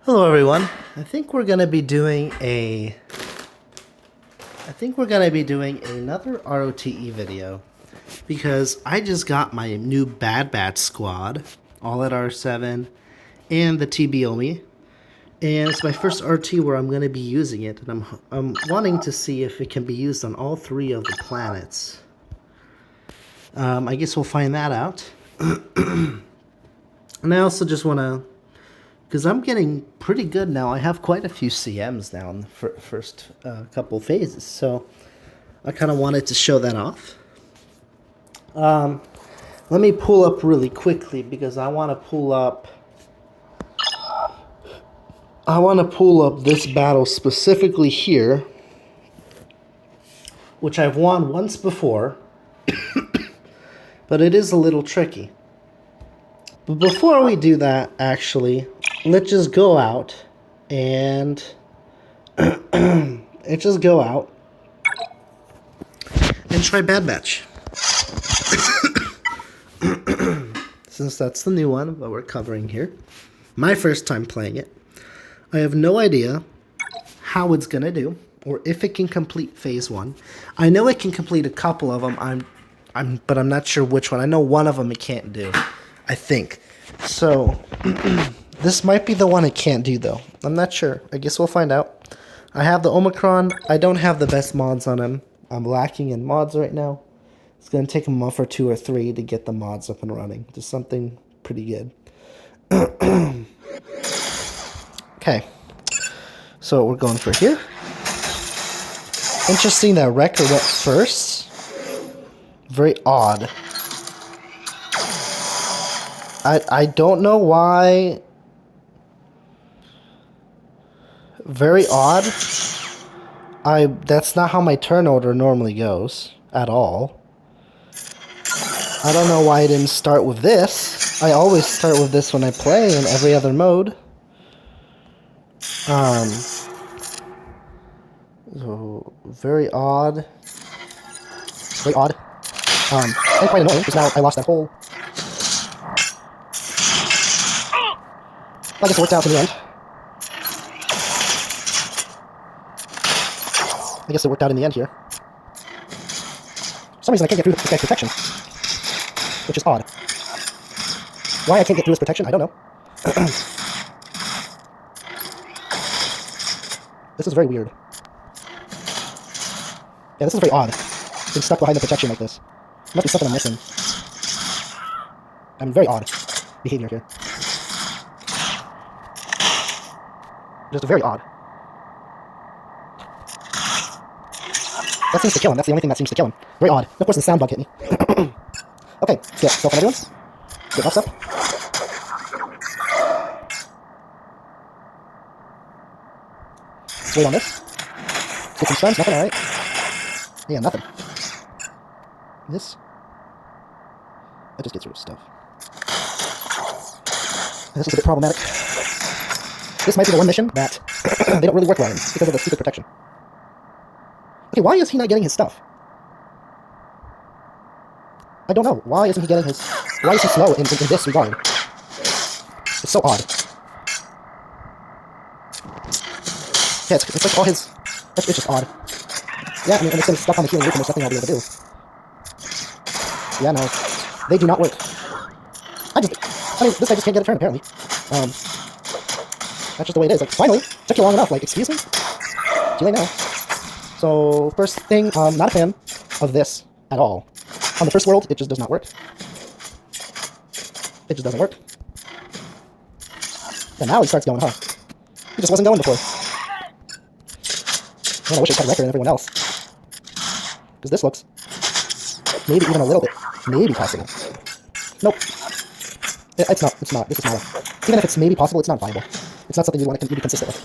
Hello everyone. I think we're gonna be doing another ROTE video because I just got my new Bad Batch squad, all at R7, and the TBOMI, and it's my first RT where I'm gonna be using it, and I'm wanting to see if it can be used on all three of the planets. I guess we'll find that out. And I also just want to, because I'm getting pretty good now. I have quite a few CMs now in the first couple phases, so I kind of wanted to show that off. Let me pull up really quickly because I want to pull up this battle specifically here, which I've won once before, but it is a little tricky. But before we do that, actually, let's just go out and try Bad Batch. Since that's the new one that we're covering here. My first time playing it. I have no idea how it's gonna do or if it can complete phase 1. I know it can complete a couple of them, but I'm not sure which one. I know one of them it can't do, I think. So this might be the one it can't do, though. I'm not sure. I guess we'll find out. I have the Omicron. I don't have the best mods on him. I'm lacking in mods right now. It's going to take a month or 2 or 3 to get the mods up and running. Just something pretty good. Okay. So we're going for here. Interesting that Wrecker went first. Very odd. I don't know why. Very odd. That's not how my turn order normally goes at all. I don't know why I didn't start with this. I always start with this when I play in every other mode. So very odd. Very odd. And quite annoying because now I lost that whole. I guess it worked out in the end. I guess it worked out in the end here. For some reason I can't get through this guy's protection. Which is odd. Why I can't get through his protection, I don't know. This is very weird. Yeah, this is very odd. Being stuck behind the protection like this. Must be something I'm missing. Very odd behavior here. Just very odd. That seems to kill him. That's the only thing that seems to kill him. Very odd. And of course the sound bug hit me. Okay, let's get self on everyone. Get buffs up. Let's wait on this. Get some stuns. Nothing, alright. Yeah, nothing. This. That just gets rid of stuff. This is a bit problematic. This might be the one mission that they don't really work well in because of the stupid protection. Okay, why is he not getting his stuff? I don't know. Why isn't he getting his... Why is he slow in this regard? It's so odd. Yeah, it's like all his... It's just odd. Yeah, I mean, and it's going to be stuck on the healing loop and there's nothing I'll be able to do. Yeah, no. They do not work. I mean, this guy just can't get a turn, apparently. That's just the way it is. Like, finally! Took you long enough. Like, excuse me? Too late now. So, first thing, not a fan of this at all. On the first world, it just does not work. It just doesn't work. And now he starts going, huh? He just wasn't going before. Man, I wish I had Wrecker and everyone else. Because this looks maybe even a little bit, maybe possible. Nope. It's not. This is not. Even if it's maybe possible, it's not viable. It's not something you'd want to be consistent with.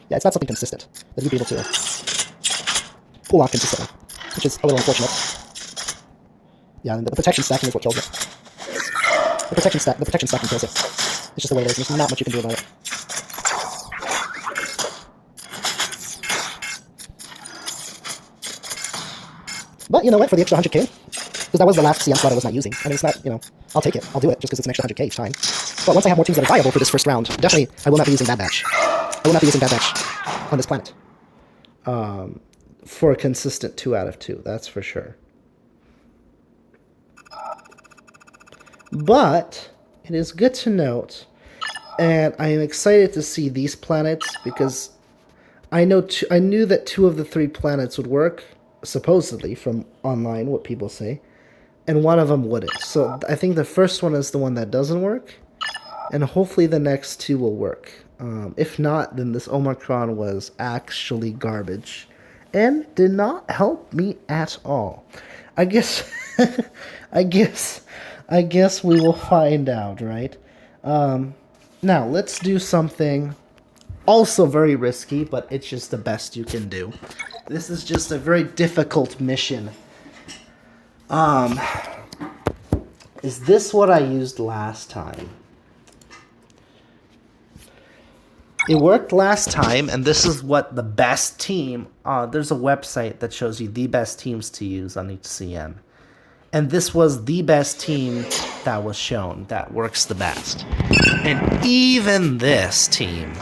Yeah, it's not something consistent that you'd be able to pull off consistently, which is a little unfortunate. Yeah, and the protection stacking is what kills it. The protection stacking kills it. It's just the way it is. There's not much you can do about it. But you know what? For the extra 100k, because that was the last CM slot I was not using. I mean, it's not, you know, I'll take it. I'll do it just because it's an extra 100k each time. But once I have more teams that are viable for this first round, definitely I will not be using Bad Batch. I will not be using Bad Batch on this planet. For a consistent 2 out of 2, that's for sure. But it is good to note, and I am excited to see these planets because I knew that 2 of the 3 planets would work, supposedly, from online, what people say, and 1 of them wouldn't. So I think the first one is the one that doesn't work, and hopefully the next 2 will work. If not, then this Omicron was actually garbage and did not help me at all. I guess I guess we will find out, right? Now let's do something also very risky, but it's just the best you can do. This is just a very difficult mission. Is this what I used last time? It worked last time, and this is what the best team... there's a website that shows you the best teams to use on each CM. And this was the best team that was shown, that works the best. And even this team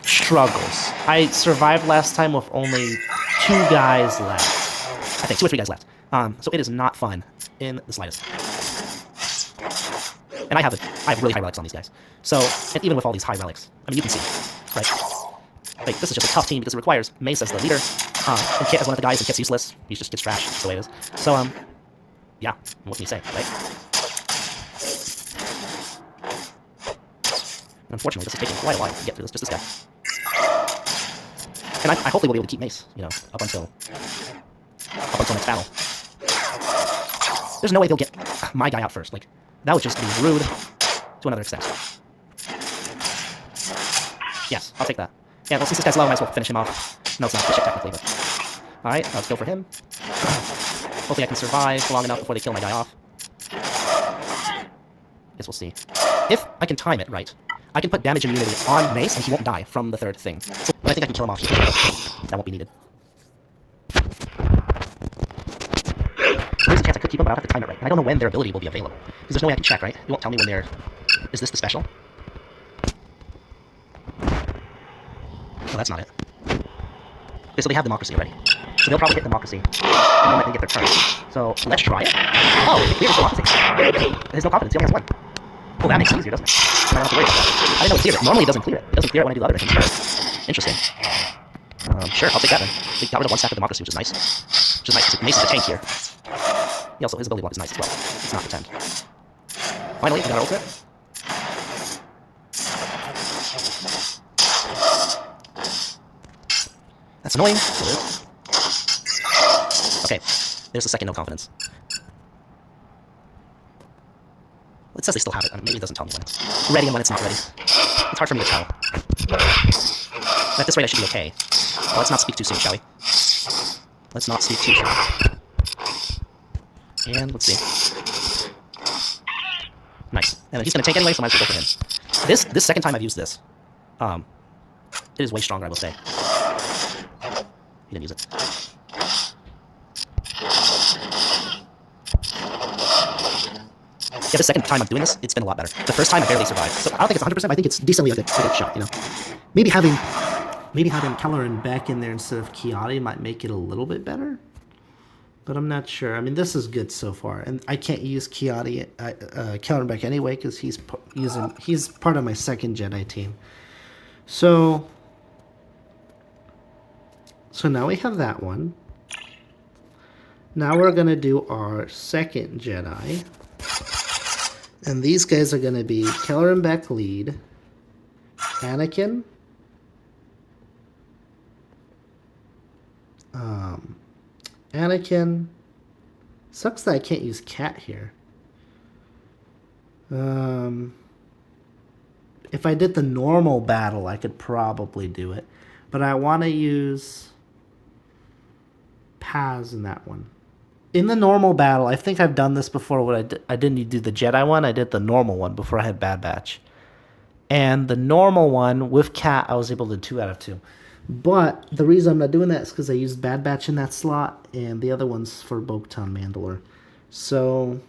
struggles. I survived last time with only 2 guys left. I think 2 or 3 guys left. So it is not fun in the slightest. And I have really high relics on these guys. So, and even with all these high relics, I mean, you can see, right? Like, this is just a tough team because it requires Mace as the leader, and Kit as one of the guys, and Kit's useless. He just gets trashed. That's the way it is. So, yeah, what can you say, right? Unfortunately, this is taking quite a while to get through this, just this guy. And I hopefully will be able to keep Mace, you know, up until next battle. There's no way they'll get my guy out first. Like, that would just be rude to another extent. Yes, I'll take that. Yeah, well, since this guy's low, I might as well finish him off. No, it's not fish it technically, but... Alright, let's go for him. Hopefully I can survive long enough before they kill my guy off. Guess we'll see. If I can time it right, I can put damage immunity on Mace, and he won't die from the 3rd thing. So I think I can kill him off. That won't be needed. There's a chance I could keep him, but I'll have to time it right. And I don't know when their ability will be available. Because there's no way I can check, right? You won't tell me when they're... Is this the special? Oh, that's not it. Okay, so they have Democracy already. So they'll probably hit Democracy the moment they get their turn. So let's try it. Oh, they cleared his Democracy. There's no confidence, he only has 1. Well, that makes it easier, doesn't it? I don't have to worry about that. I didn't know it cleared it. Normally it doesn't clear it. It doesn't clear it when I do the other missions. Interesting. Sure, I'll take that then. They got rid of 1 stack of Democracy, which is nice. Which is nice because Mace is a tank here. He also, his ability block is nice as well. It's not the tank. Finally, we got our ultimate. That's annoying. Okay, there's the second no confidence. It says they still have it. I mean, maybe it doesn't tell me when it's ready and when it's not ready. It's hard for me to tell. At this rate, I should be okay. Well, let's not speak too soon, shall we? Let's not speak too soon. And let's see. Nice. And he's going to tank anyway, so I might as well go for him. This second time I've used this. It is way stronger, I will say. He didn't use it. Yeah, the second time I'm doing this, it's been a lot better. The first time I barely survived. So I don't think it's 100%, but I think it's decently a good shot, you know? Maybe having Keller and Beck in there instead of Kiati might make it a little bit better. But I'm not sure. I mean, this is good so far. And I can't use Kiati, Keller and Beck anyway, because he's part of my second Jedi team. So now we have that one. Now we're going to do our second Jedi. And these guys are going to be Keller and Beck lead, Anakin, sucks that I can't use Cat here. If I did the normal battle, I could probably do it. But I want to use Paz in that one. In the normal battle, I think I've done this before. I didn't do the Jedi one. I did the normal one before I had Bad Batch. And the normal one with Cat, I was able to do 2 out of 2. But the reason I'm not doing that is because I used Bad Batch in that slot, and the other one's for Bo-Katan Mandalore. So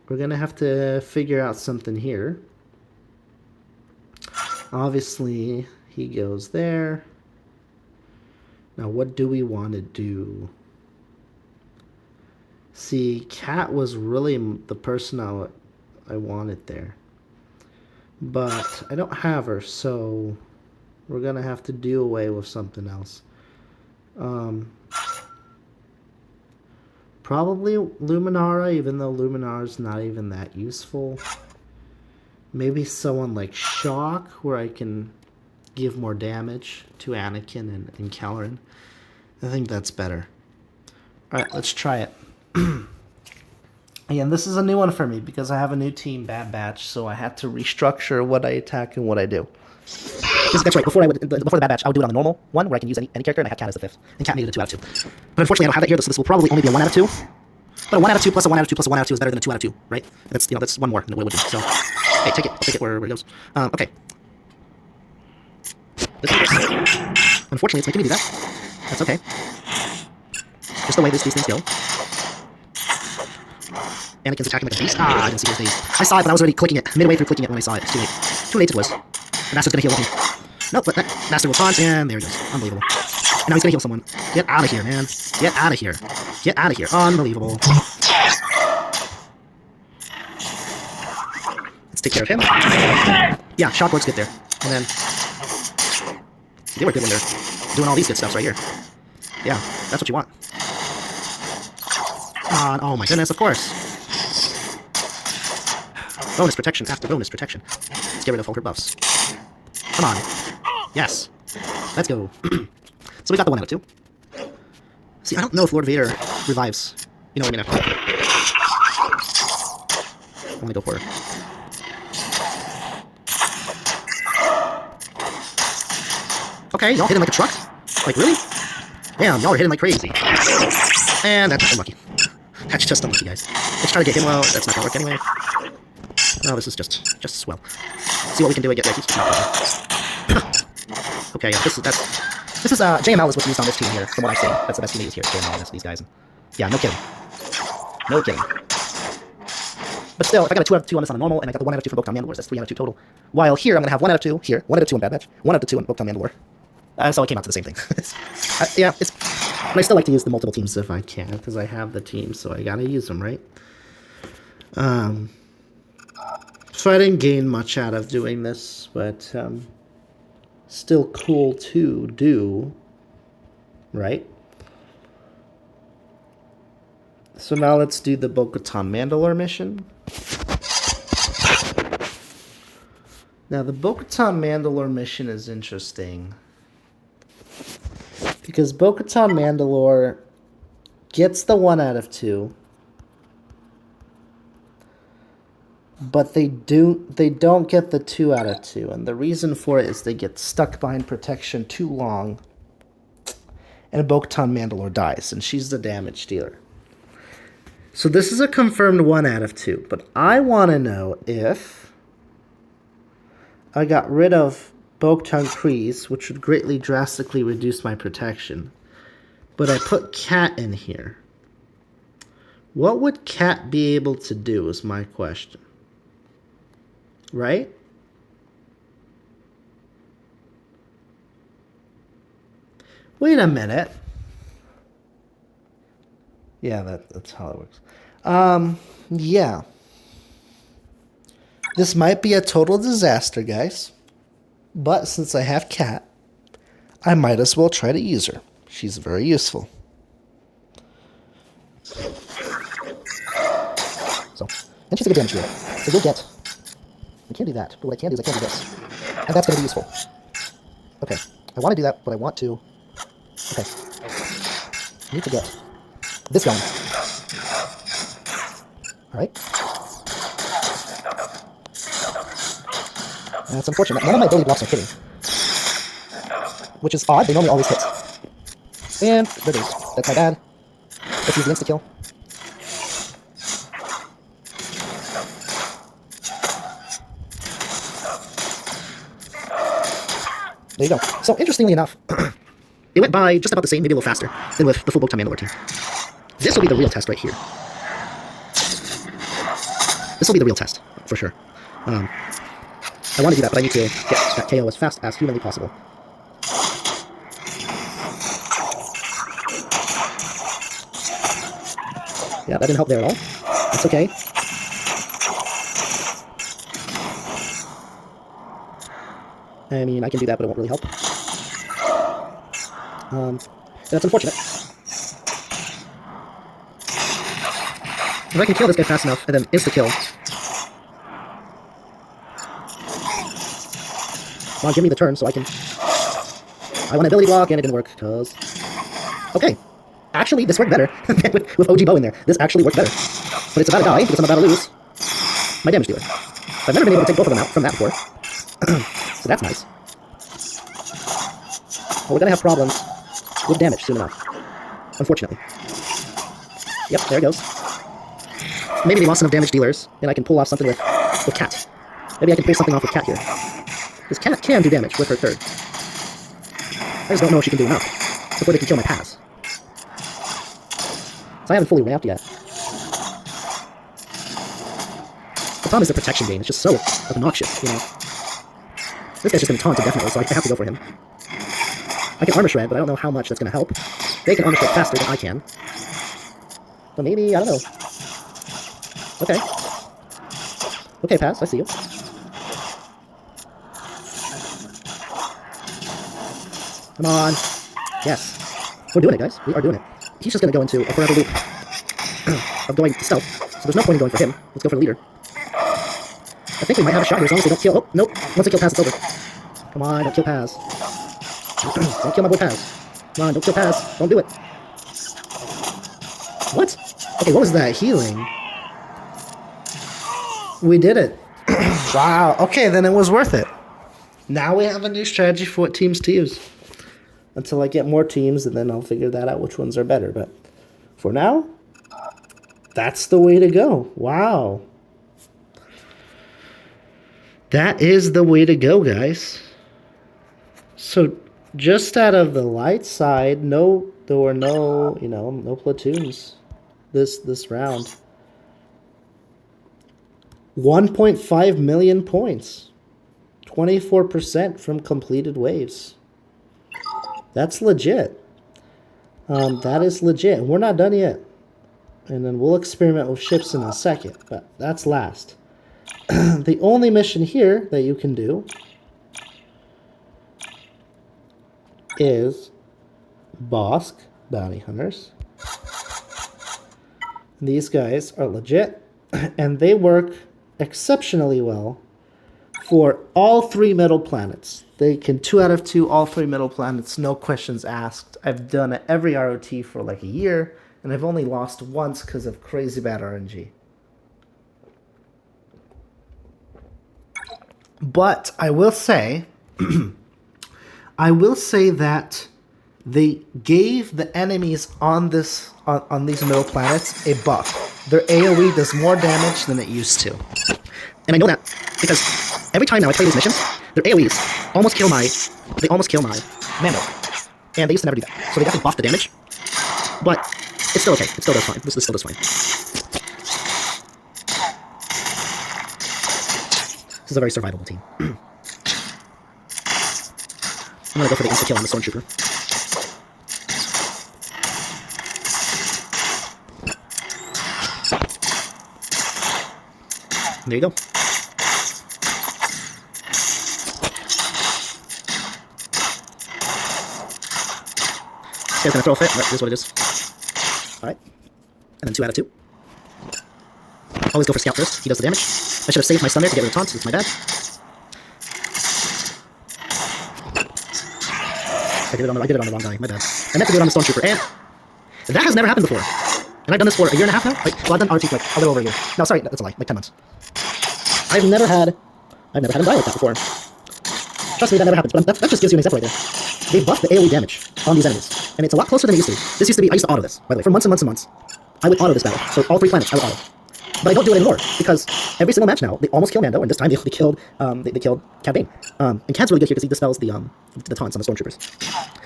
we're going to have to figure out something here. Obviously, he goes there. Now, what do we want to do? See, Cat was really the person I wanted there. But I don't have her, so we're going to have to do away with something else. Probably Luminara, even though Luminara's not even that useful. Maybe someone like Shock, where I can give more damage to Anakin and Kelleran. I think that's better. Alright, let's try it. Again, this is a new one for me because I have a new team, Bad Batch, so I had to restructure what I attack and what I do. Because that's right, before the Bad Batch, I would do it on the normal one, where I can use any character, and I had Cat as the 5th. And Cat made it a 2 out of 2. But unfortunately, I don't have it here, so this will probably only be a 1 out of 2. But a 1 out of 2 plus a 1 out of 2 plus a 1 out of 2 is better than a 2 out of 2, right? That's, that's one more than what it would be. So, hey, take it. I'll take it where it goes. Okay. This is unfortunately, it's making me do that. That's okay. Just the way these things go. Anakin's attacking like a beast. Ah, I didn't see his face. I saw it, but I was already clicking it. Midway through clicking it when I saw it. It's too late. Too late it was. The Master's gonna heal me. Nope, but that Master responds, and there he goes. Unbelievable. And now he's gonna heal someone. Get out of here, man. Get out of here. Get out of here. Unbelievable. Let's take care of him. Yeah, Shock works good there. And then... they work good when they're doing all these good stuffs right here. Yeah, that's what you want. Come on. Oh my goodness, of course. Bonus protection after bonus protection. Let's get rid of all her buffs. Come on. Yes. Let's go. So we got the 1 out of 2. See, I don't know if Lord Vader revives. You know what I mean? I'm gonna go for her. Okay, y'all hitting like a truck? Like, really? Damn, y'all are hitting like crazy. And that's unlucky. That's just unlucky, guys. Let's try to get him low. That's not gonna work anyway. No, this is just swell. See what we can do. Get ready. Okay, yeah, this is JML is what's used on this team here, from what I've seen. That's the best team used here. JML against these guys. Yeah, no kidding. No kidding. But still, if I got a 2 out of 2 on this on a normal, and I got the 1 out of 2 for Bo-Katan Mandalore, that's 3 out of 2 total. While here, I'm gonna have 1 out of 2 here, 1 out of 2 on Bad Batch, 1 out of 2 on Bo-Katan Mandalore. So it came out to the same thing. Yeah, but I still like to use the multiple teams if I can, because I have the teams, so I gotta use them, right? So I didn't gain much out of doing this, but still cool to do, right? So now let's do the Bo-Katan Mandalore mission. Now the Bo-Katan Mandalore mission is interesting because Bo-Katan Mandalore gets the 1 out of 2, but they don't get the 2 out of 2, and the reason for it is they get stuck behind protection too long, and Bo-Katan Mandalore dies, and she's the damage dealer. So this is a confirmed 1 out of 2, but I want to know if I got rid of Bo-Katan Kryze, which would greatly drastically reduce my protection, but I put Cat in here. What would Cat be able to do is my question. Right? Wait a minute. Yeah, that's how it works. Yeah. This might be a total disaster, guys. But since I have Cat, I might as well try to use her. She's very useful. So, and she's a good damage dealer. So you'll get... I can't do that, but what I can do is I can do this. And that's going to be useful. Okay. I want to do that, but I want to... Okay. I need to get this going. Alright. That's unfortunate. None of my ability blocks are hitting. Which is odd. They normally always hit. And there it is. That's my bad. Let's use the insta-kill. There you go. So, interestingly enough, it went by just about the same, maybe a little faster, than with the full Bo-Katan Mandalore team. This will be the real test right here. will be the real test, for sure. I want to do that, but I need to get that KO as fast as humanly possible. Yeah, that didn't help there at all. That's okay. I mean, I can do that, but it won't really help. That's unfortunate. If I can kill this guy fast enough, and then insta-kill. Come on, give me the turn so I can... I want an ability block, and it didn't work, because... Okay. Actually, this worked better with OG Bow in there. This actually worked better. But it's about to die, because I'm about to lose my damage dealer. I've never been able to take both of them out from that before. So that's nice. Well, we're gonna have problems with damage soon enough. Unfortunately. Yep, there it goes. Maybe they lost enough damage dealers, and I can pull off something with Cat. Maybe I can pull something off with Cat here. Because Cat can do damage with her third. I just don't know if she can do enough before they can kill my pass. So I haven't fully ramped yet. The problem is the protection game. It's just so obnoxious, you know. This guy's just gonna taunt indefinitely, so I have to go for him. I can armor shred, but I don't know how much that's gonna help. They can armor shred faster than I can. So maybe, I don't know. Okay. Okay, pass, I see you. Come on. Yes. We're doing it, guys. We are doing it. He's just gonna go into a forever loop of going to stealth, so there's no point in going for him. Let's go for the leader. I think we might have a shot here as long as they don't kill... Oh, nope. Once they kill Paz, it's over. Come on, don't kill Paz. Don't kill my boy Paz. Come on, don't kill Paz. Don't do it. What? Okay, what was that? Healing? We did it. Wow. Okay, then it was worth it. Now we have a new strategy for what teams to use. Until I get more teams, and then I'll figure that out which ones are better. But for now, that's the way to go. Wow. That is the way to go, guys. So, just out of the light side, there were no, no platoons this round. 1.5 million points. 24% from completed waves. That's legit. That is legit. We're not done yet. And then we'll experiment with ships in a second, but that's last. The only mission here that you can do is Bosk Bounty Hunters. These guys are legit, and they work exceptionally well for all 3 metal planets. They can 2 out of 2, all 3 metal planets, no questions asked. I've done every ROT for like a year, and I've only lost once because of crazy bad RNG. But I will say, that they gave the enemies on these middle planets a buff. Their AoE does more damage than it used to, and I know that because every time now I play these missions, their AoEs almost kill my Mando, and they used to never do that. So they definitely buffed the damage, but it's still okay. It still does fine. This still does fine. This is a very survivable team. I'm gonna go for the insta-kill on the Stormtrooper. There you go. This guy's gonna throw a fit, but it is what it is. Alright. And then 2 out of 2. Always go for Scout first. He does the damage. I should have saved my stun there to get rid of taunts. It's my bad. I did it on the wrong guy. My bad. I meant to do it on the Stormtrooper, and that has never happened before. And I've done this for a year and a half now. Well, I've done RT for like a little over a year. No, sorry, that's a lie. Like 10 months. I've never had him die like that before. Trust me, that never happens. But that just gives you an example right there. They buffed the AoE damage on these enemies, and it's a lot closer than it used to be. This used to be, I used to auto this, by the way, for months and months and months. I would auto this battle. So all 3 planets, I would auto. But I don't do it anymore, because every single match now, they almost kill Mando, and this time they killed Cad Bane. And Cad's really good here because he dispels the taunts on the Stormtroopers.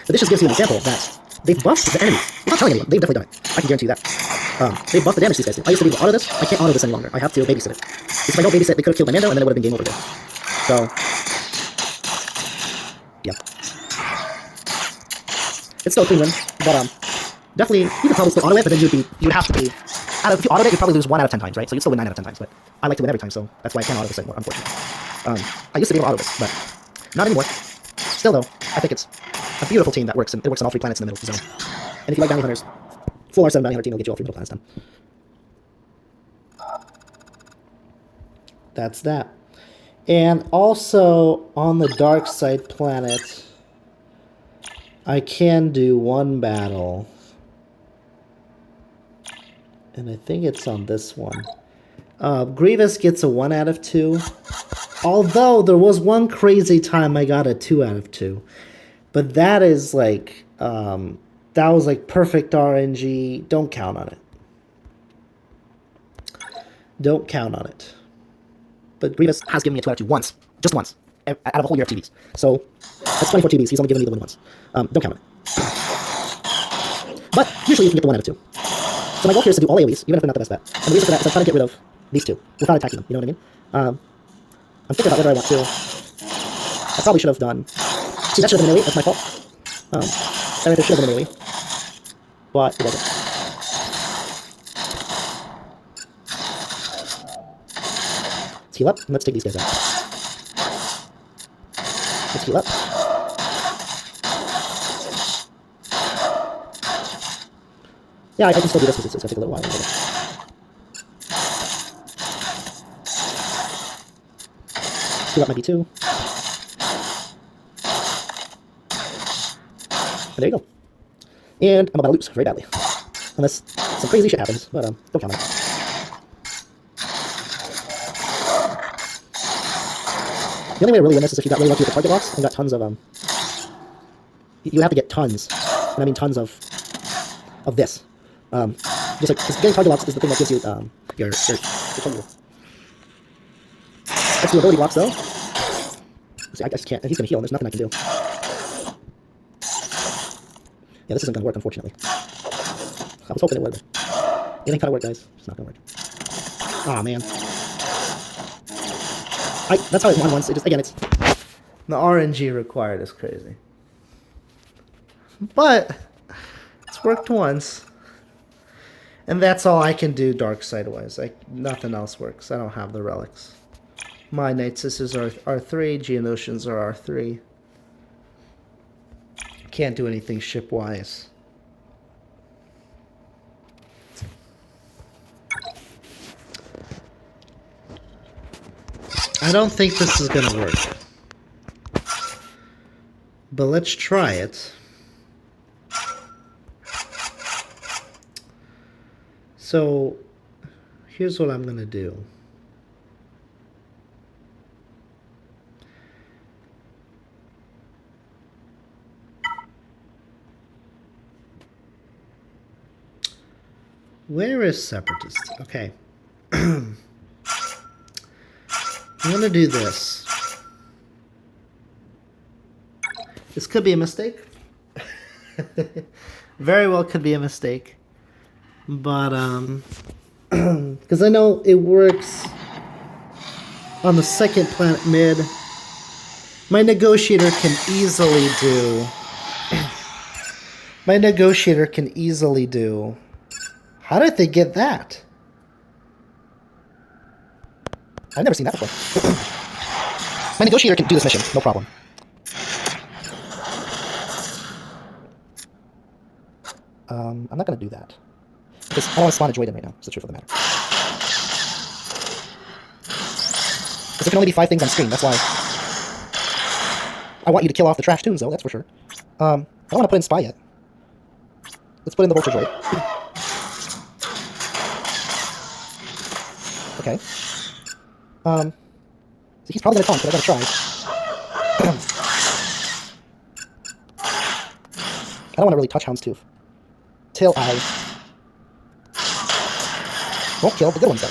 But this just gives you an example that they've buffed the enemies. It's not telling anyone. They've definitely done it. I can guarantee you that. They buffed the damage these guys do. I used to be able to auto this. I can't auto this any longer. I have to babysit it. Because if I don't babysit, they could have killed my Mando, and then it would have been game over there. So, yeah. It's still a clean win, but definitely, you could probably still auto it, but then you would have to be, if you auto it, you'd probably lose 1 out of 10 times, right? So you'd still win 9 out of 10 times, but I like to win every time, so that's why I can't auto this anymore, unfortunately. I used to be able to auto this, but not anymore. Still though, I think it's a beautiful team that works, and it works on all 3 planets in the middle of the zone. And if you like bounty hunters, full R7 bounty hunter team will get you all 3 middle planets done. That's that. And also, on the dark side planet, I can do 1 battle. And I think it's on this one. Grievous gets a 1 out of 2. Although, there was one crazy time I got a 2 out of 2. But that is like, that was like perfect RNG. Don't count on it. Don't count on it. But Grievous has given me a 2 out of 2 once. Just once. Out of a whole year of TVs. So, that's 24 TVs. He's only given me the win once. Don't count on it. But, usually you can get the 1 out of 2. So my goal here is to do all AoEs, even if they're not the best bet. And the reason for that is I'm trying to get rid of these 2, without attacking them, you know what I mean? I'm thinking about whether I want to. I probably should have done... See, that should have been an AoE, that's my fault. That right there should have been an AoE. But, it wasn't. Let's heal up, and let's take these guys out. Let's heal up. Yeah, I can still do this because it's going to take a little while. Heal up my B2. And there you go. And I'm about to lose very badly. Unless some crazy shit happens, but don't count on it. The only way to really win this is if you got really lucky with the target blocks and got tons of, you have to get tons, and I mean tons of this. Just like, because getting target blocks is the thing that gives you, your total. Let's do ability blocks, though. See, I just can't, he's gonna heal, and there's nothing I can do. Yeah, this isn't gonna work, unfortunately. I was hoping it would. It ain't gonna work, guys. It's not gonna work. Aw, man. That's how it won once. It just, again, it's... The RNG required is crazy. But, it's worked once. And that's all I can do dark side-wise. Nothing else works. I don't have the relics. My Night Sisters are R3, Geonosians are R3. Can't do anything ship-wise. I don't think this is going to work. But let's try it. So, here's what I'm going to do. Where is Separatist? Okay. I'm going to do this. This could be a mistake. Very well could be a mistake. But, because I know it works on the second planet mid. My negotiator can easily do... My negotiator can easily do... How did they get that? I've never seen that before. My negotiator can do this mission, no problem. I'm not going to do that. Because I don't want to spawn a droid in right now, is the truth of the matter. Because there can only be 5 things on screen, that's why. I want you to kill off the trash tunes, though, that's for sure. I don't want to put in Spy yet. Let's put in the Vulture droid. Okay. So he's probably going to taunt, but I gotta try. I don't want to really touch Houndstooth. Till I... won't kill the good ones, though.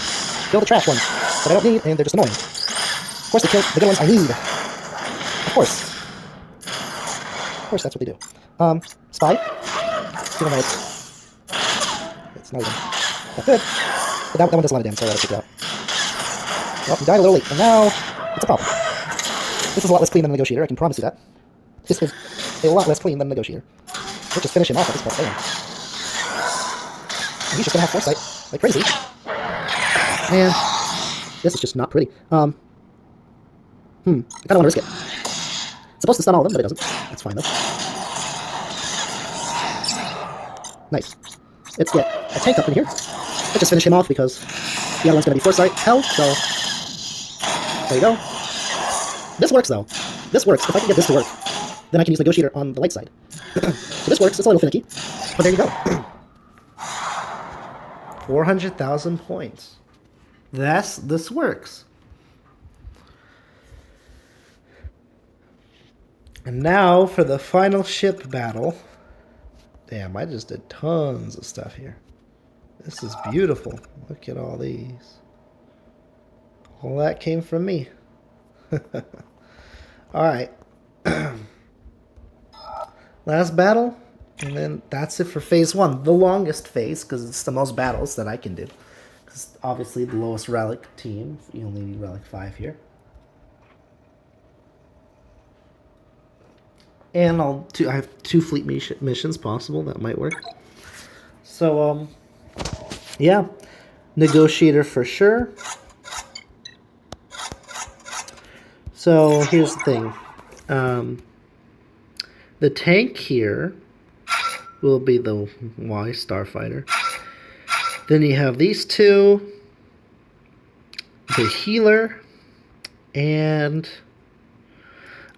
Kill the trash ones that I don't need, and they're just annoying. Of course, they kill the good ones I need. Of course. Of course, that's what they do. Spy. Even though it's not even... Not good. But that one does a lot of damage, so I gotta check it out. Well, you died a little late, and now it's a problem. This is a lot less clean than the Negotiator, I can promise you that. This is a lot less clean than the Negotiator. We'll just finish him off at this point. Damn. He's just gonna have foresight like crazy. And this is just not pretty. I kinda wanna risk it. It's supposed to stun all of them, but it doesn't. That's fine though. Nice. Let's get a tank up in here. Let's just finish him off because the other one's gonna be foresight hell, so there you go. This works though. This works. If I can get this to work, then I can use Negotiator on the light side. So this works. It's a little finicky, but there you go. 400,000 points. This works. And now for the final ship battle. Damn, I just did tons of stuff here. This is beautiful. Look at all these. All that came from me. Alright. Last battle. And then that's it for phase 1. The longest phase, because it's the most battles that I can do. Because obviously the lowest relic team, you only need relic 5 here. And I have 2 fleet missions possible. That might work. So, yeah. Negotiator for sure. So, here's the thing. The tank here will be the Y Starfighter. Then you have these 2. The healer. And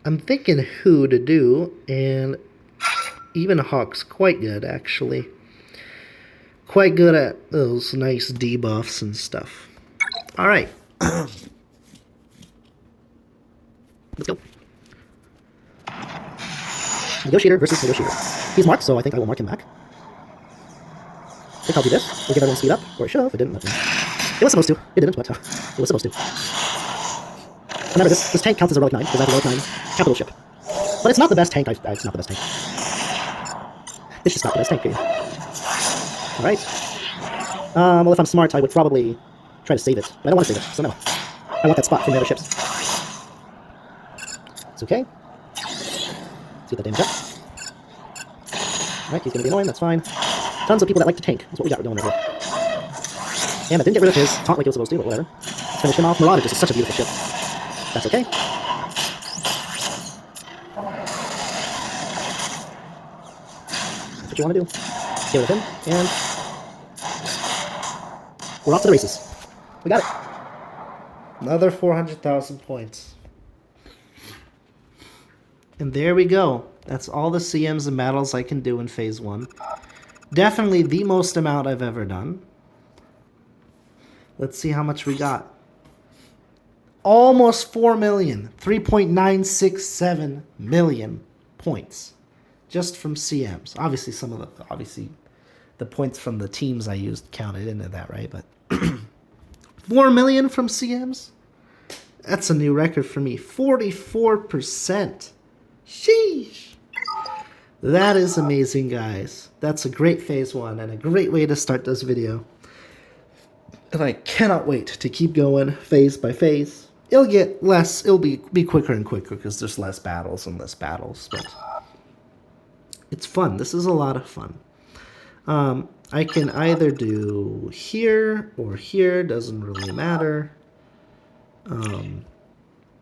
I'm thinking who to do, and even Hawk's quite good, actually. Quite good at those nice debuffs and stuff. Alright. Let's go. Negotiator versus Negotiator. He's marked, so I think I will mark him back. I think I'll do this. We'll give everyone speed up, or it should have. It didn't. It was supposed to. It didn't, but it was supposed to. Remember, this tank counts as a relic 9, because I have a relic 9 capital ship. But it's not the best tank. It's not the best tank. It's just not the best tank. Alright. Well, if I'm smart, I would probably try to save it. But I don't want to save it, so no. I want that spot from the other ships. It's okay. Let's get the damage up. Alright, he's going to be annoying, that's fine. Tons of people that like to tank. That's what we got going over here. And I didn't get rid of his taunt like it was supposed to, but whatever. Let's finish him off. Marauder just is such a beautiful ship. That's okay. That's what you want to do. Let's get rid of him, and we're off to the races. We got it. Another 400,000 points. And there we go. That's all the CMs and battles I can do in phase 1. Definitely the most amount I've ever done. Let's see how much we got. Almost 4 million. 3.967 million points. Just from CMs. Obviously the points from the teams I used counted into that, right? But 4 million from CMs? That's a new record for me. 44%. Sheesh. That is amazing, guys. That's a great phase 1 and a great way to start this video. And I cannot wait to keep going phase by phase. It'll get less, it'll be quicker and quicker because there's less battles and less battles, but it's fun. This is a lot of fun. I can either do here or here, doesn't really matter.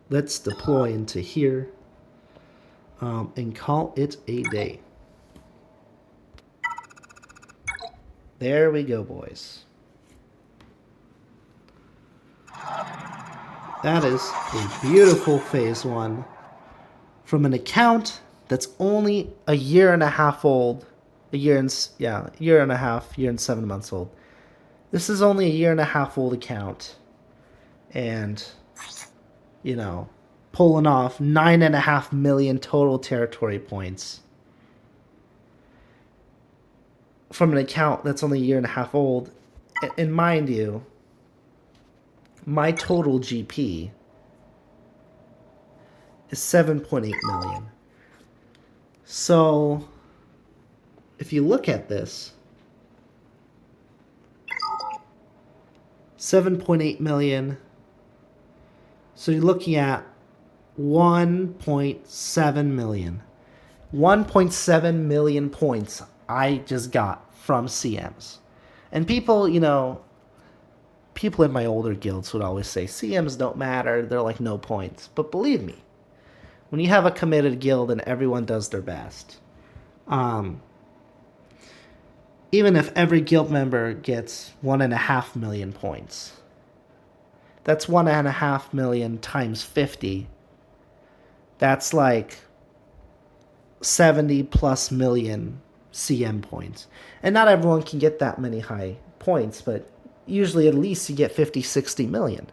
Let's deploy into here and call it a day. There we go, boys. That is a beautiful phase 1 from an account that's only a year and a half old. Year and 7 months old. This is only a year and a half old account. And, you know, pulling off 9.5 million total territory points from an account that's only a year and a half old. And mind you, my total GP is 7.8 million. So, if you look at this, 7.8 million. So you're looking at 1.7 million. 1.7 million points I just got from CMs. And people, people in my older guilds would always say CMs don't matter, they're like no points. But believe me, when you have a committed guild and everyone does their best, even if every guild member gets 1.5 million points, that's 1.5 million times 50. That's like 70 plus million CM points. And not everyone can get that many high points, but usually at least you get 50, 60 million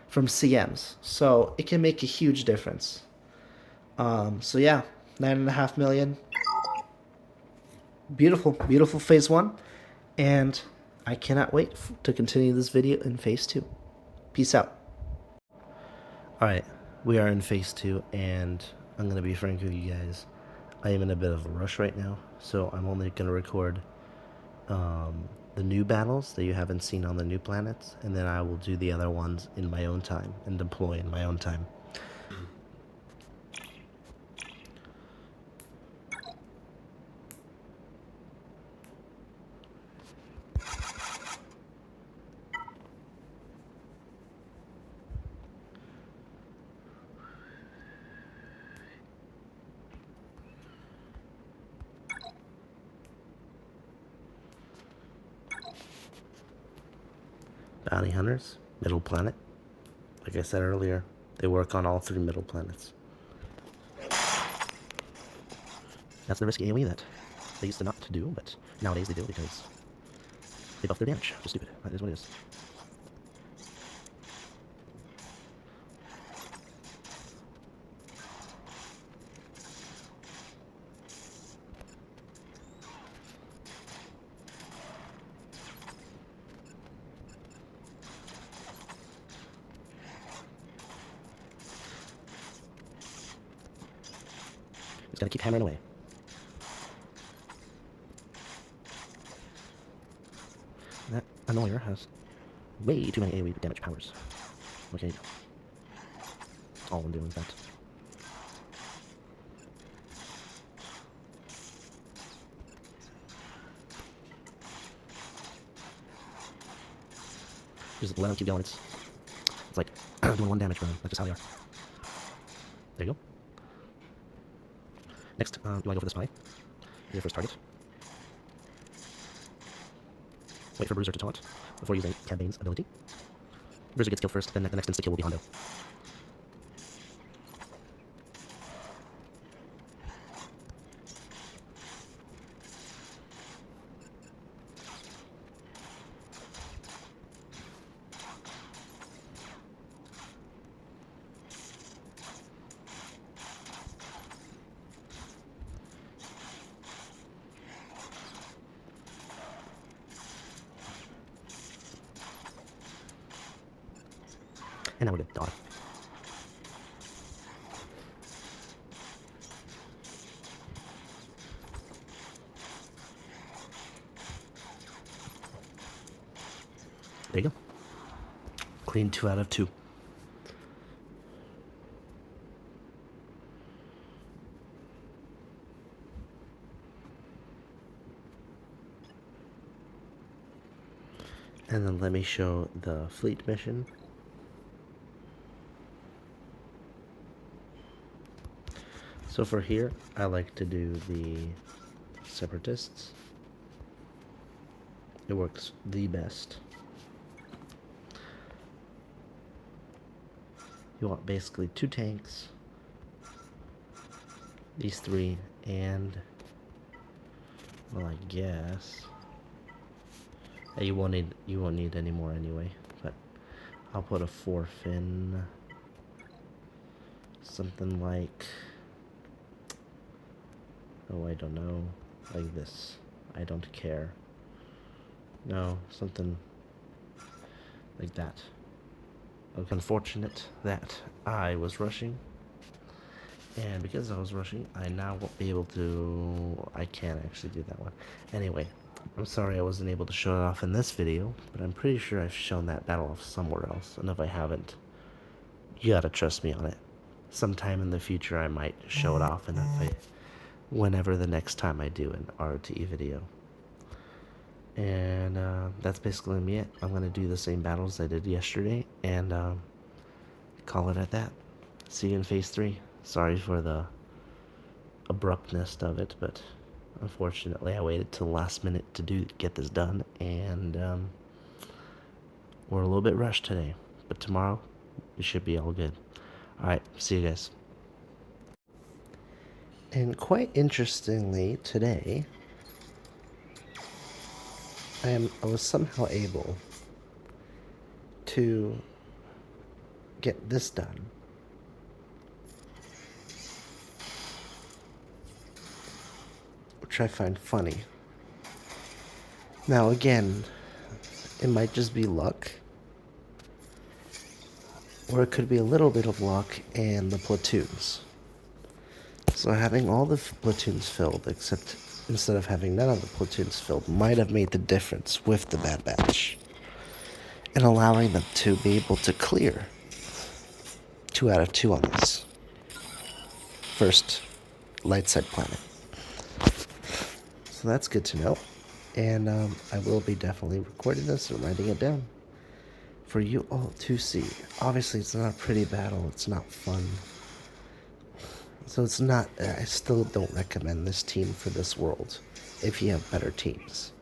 from CMs. So it can make a huge difference. So yeah, 9.5 million. Beautiful, beautiful phase 1. And I cannot wait to continue this video in phase 2. Peace out. Alright, we are in phase 2, and I'm going to be frank with you guys. I am in a bit of a rush right now, so I'm only going to record the new battles that you haven't seen on the new planets, and then I will do the other ones in my own time and deploy in my own time. Bounty Hunters, middle planet. Like I said earlier, they work on all 3 middle planets. That's the risky AoE that they used to not do, but nowadays they do because they buff their damage. Just stupid. That is what it is. Just gotta keep hammering away. That annoyer has way too many AoE damage powers. What can you do? All I'm doing is that. Just let them keep going. It's like doing 1 damage, bro. That's just how they are. There you go. Next, you want to go for the spy? Your first target. Wait for Bruiser to taunt before using Cad Bane's ability. Bruiser gets killed first, then the next insta-kill will be Hondo. And now we're good. Daughter. There you go. Clean 2 out of 2. And then let me show the fleet mission. So for here, I like to do the Separatists. It works the best. You want basically 2 tanks, these 3, and, well, I guess you won't need any more anyway. But I'll put a 4-fin, something like, oh, I don't know, like this. I don't care. No, something like that. It's unfortunate that I was rushing, and because I was rushing, I now won't be able to. I can't actually do that one. Anyway, I'm sorry I wasn't able to show it off in this video, but I'm pretty sure I've shown that battle off somewhere else, and if I haven't, you gotta trust me on it. Sometime in the future I might show it off, and whenever the next time I do an ROTE video. And that's basically me. I'm gonna do the same battles I did yesterday, and call it at that. See you in phase 3. Sorry for the abruptness of it, but unfortunately I waited till the last minute to get this done, and we're a little bit rushed today, but tomorrow we should be all good. Alright, see you guys. And quite interestingly, today I was somehow able to get this done. Which I find funny. Now again, it might just be luck, or it could be a little bit of luck and the platoons. So having all the platoons filled, except instead of having none of the platoons filled, might have made the difference with the Bad Batch, and allowing them to be able to clear 2 out of 2 on this first light side planet. So that's good to know. And I will be definitely recording this and writing it down for you all to see. Obviously, it's not a pretty battle. It's not fun. So it's not, I still don't recommend this team for this world if you have better teams.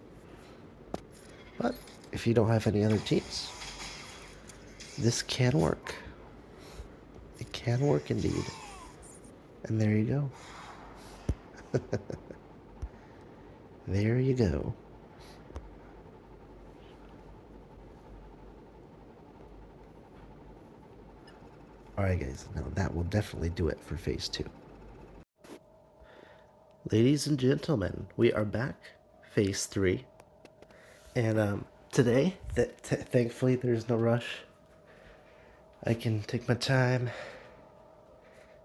But if you don't have any other teams, this can work. It can work indeed. And there you go. There you go. Alright guys, now that will definitely do it for phase 2. Ladies and gentlemen, we are back, phase 3. And today, thankfully there's no rush. I can take my time.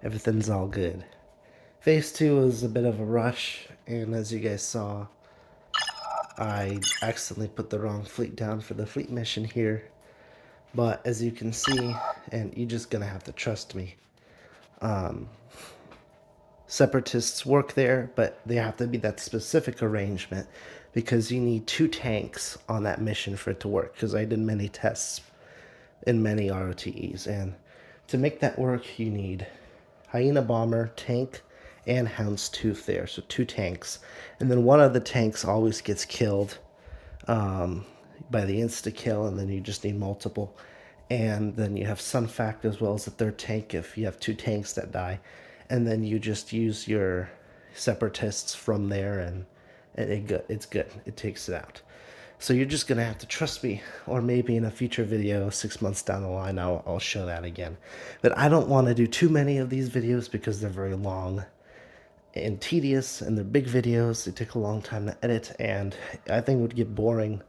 Everything's all good. Phase 2 was a bit of a rush, and as you guys saw, I accidentally put the wrong fleet down for the fleet mission here. But as you can see, and you're just gonna have to trust me, separatists work there, but they have to be that specific arrangement because you need 2 tanks on that mission for it to work, because I did many tests in many ROTEs, and to make that work you need Hyena Bomber, tank, and Houndstooth there, so 2 tanks. And then one of the tanks always gets killed by the insta-kill, and then you just need multiple. And then you have Sunfact as well as the 3rd tank if you have 2 tanks that die. And then you just use your separatists from there, and it's good. It takes it out. So you're just going to have to trust me, or maybe in a future video 6 months down the line I'll show that again. But I don't want to do too many of these videos because they're very long and tedious, and they're big videos. They take a long time to edit, and I think it would get boring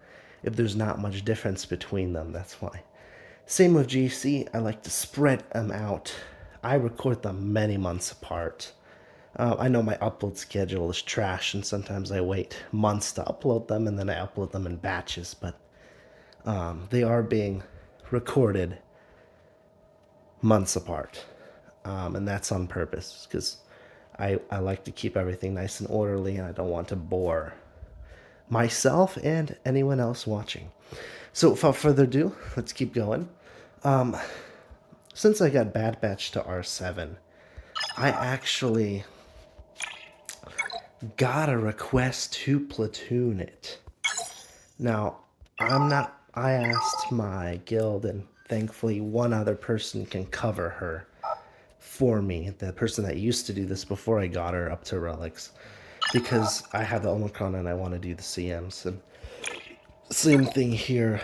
if there's not much difference between them. That's why. Same with GC. I like to spread them out. I record them many months apart. I know my upload schedule is trash, and sometimes I wait months to upload them, and then I upload them in batches, but they are being recorded months apart, and that's on purpose, because I like to keep everything nice and orderly, and I don't want to bore myself and anyone else watching. So without further ado, let's keep going. Since I got Bad Batch to R7, I actually got a request to platoon it. Now, I asked my guild, and thankfully one other person can cover her for me, the person that used to do this before I got her up to relics, because I have the Omicron and I want to do the CMs. And same thing here.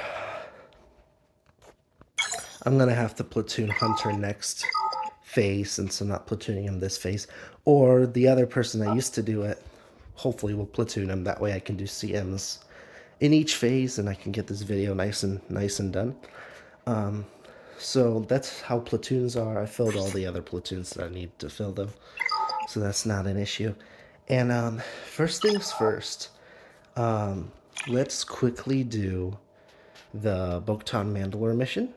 I'm gonna have to platoon Hunter next phase, since I'm not platooning him this phase, or the other person that used to do it hopefully will platoon him. That way I can do CMs in each phase, and I can get this video nice and done. So that's how platoons are. I filled all the other platoons that I need to fill them, so that's not an issue. And first things first, Let's quickly do the Stars Mandalore mission.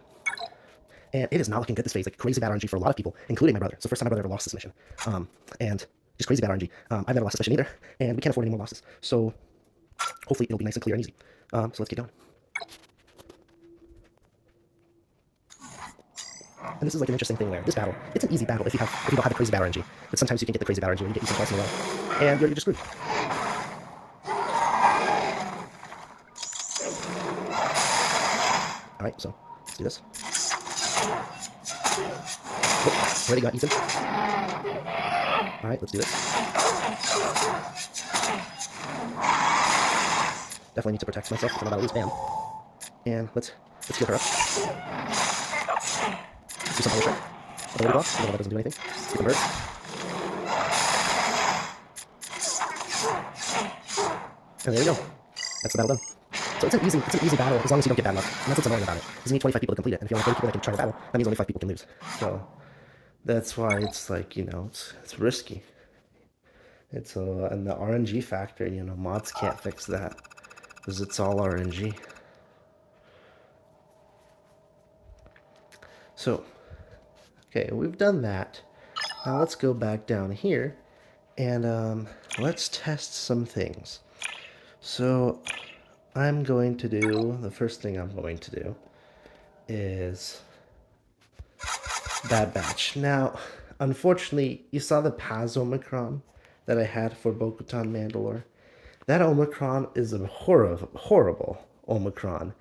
And it is not looking good this phase. Like, crazy bad RNG for a lot of people, including my brother. It's the first time my brother ever lost this mission. And just crazy bad RNG. I've never lost this mission either, and we can't afford any more losses. So hopefully it'll be nice and clear and easy. So let's get going. And this is like an interesting thing where this battle, it's an easy battle if you don't have the crazy bad RNG. But sometimes you can get the crazy bad RNG when you get used twice in a row, and you're just screwed. All right, so let's do this. Oh, already got Ethan. All right, let's do this. Definitely need to protect myself because I'm about to lose Bam. And let's heal her up. Let's do some other shot. Ability block, even though that doesn't do anything. Let's get the birds. And there we go. That's the battle done. So it's an easy battle as long as you don't get bad luck. And that's what's annoying about it. Is you need 25 people to complete it. And if you only have 30 people that can try the battle, that means only 5 people can lose. So that's why it's like, you know, it's risky. It's and the RNG factor, you know, mods can't fix that because it's all RNG. So, okay, we've done that. Now let's go back down here and let's test some things. So I'm going to do, the first thing I'm going to do is Bad Batch. Now, unfortunately, you saw the Paz Omicron that I had for Bo-Katan Mandalore. That Omicron is a horrible Omicron.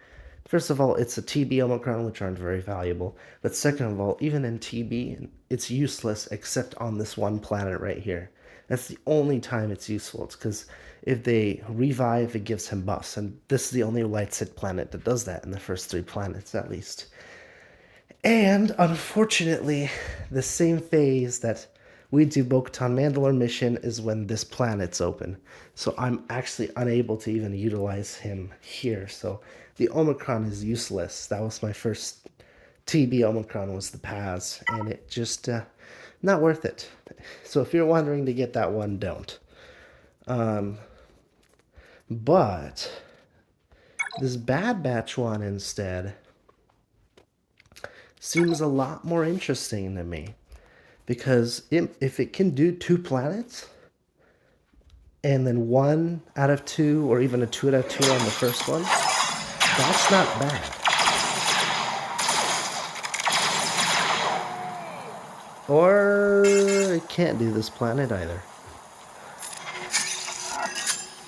First of all, it's a TB Omicron, which aren't very valuable. But second of all, even in TB, it's useless except on this one planet right here. That's the only time it's useful. It's because if they revive, it gives him buffs. And this is the only light side planet that does that in the first 3 planets, at least. And, unfortunately, the same phase that we do Bo-Katan Mandalore mission is when this planet's open. So I'm actually unable to even utilize him here. So the Omicron is useless. That was my first TB Omicron, was the Paz. And it just, not worth it. So if you're wondering to get that one, don't. But this Bad Batch one instead seems a lot more interesting to me. Because if it can do 2 planets, and then 1 out of 2, or even a 2 out of 2 on the first one, that's not bad. Or it can't do this planet either.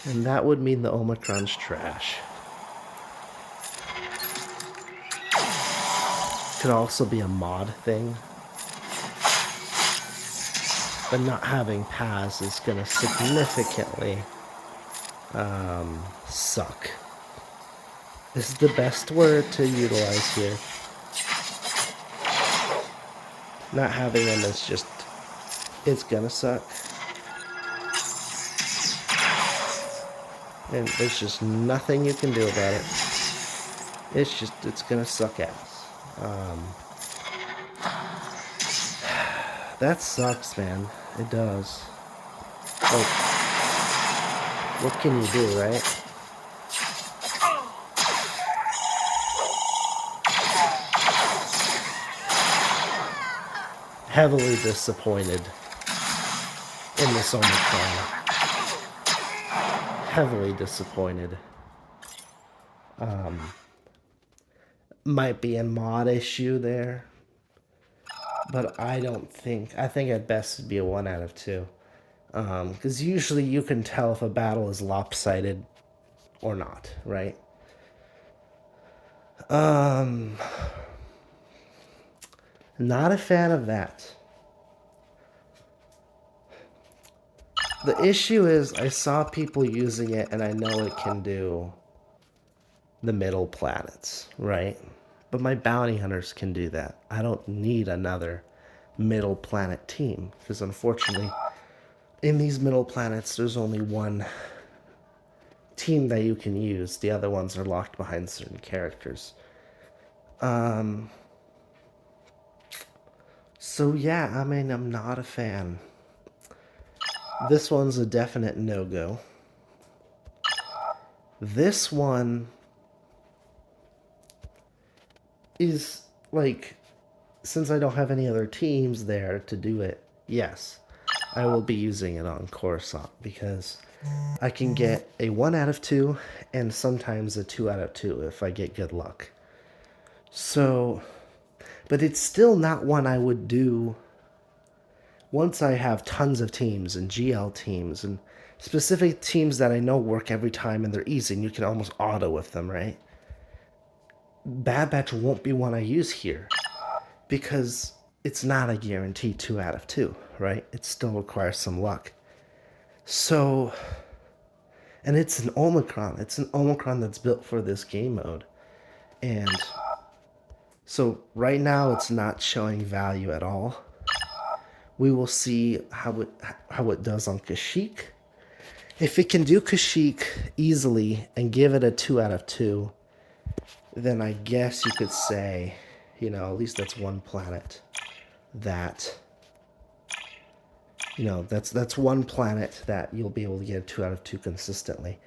And that would mean the Omicron's trash. Could also be a mod thing. But not having Paz is going to significantly suck. This is the best word to utilize here. Not having him is just, it's going to suck. And there's just nothing you can do about it. It's going to suck ass. That sucks, man. It does. Like, what can you do, right? Heavily disappointed in this Omicron. Heavily disappointed. Might be a mod issue there. But I think at best it'd be a 1 out of 2. Because usually you can tell if a battle is lopsided or not, right? Not a fan of that. The issue is I saw people using it and I know it can do the middle planets, right? But my bounty hunters can do that. I don't need another middle planet team. Because unfortunately, in these middle planets, there's only one team that you can use. The other ones are locked behind certain characters. So yeah, I mean, I'm not a fan. This one's a definite no-go. This one is like, since I don't have any other teams there to do it, yes, I will be using it on Coruscant because I can get a 1 out of 2 and sometimes a 2 out of 2 if I get good luck. So, but it's still not one I would do once I have tons of teams and GL teams and specific teams that I know work every time and they're easy and you can almost auto with them, right? Bad Batch won't be one I use here because it's not a guaranteed 2 out of 2, right? It still requires some luck. So, and it's an Omicron. It's an Omicron that's built for this game mode. And so right now it's not showing value at all. We will see how it does on Kashyyyk. If it can do Kashyyyk easily and give it a 2 out of 2, then I guess you could say, you know, at least that's one planet that, you know, that's one planet that you'll be able to get a 2 out of 2 consistently.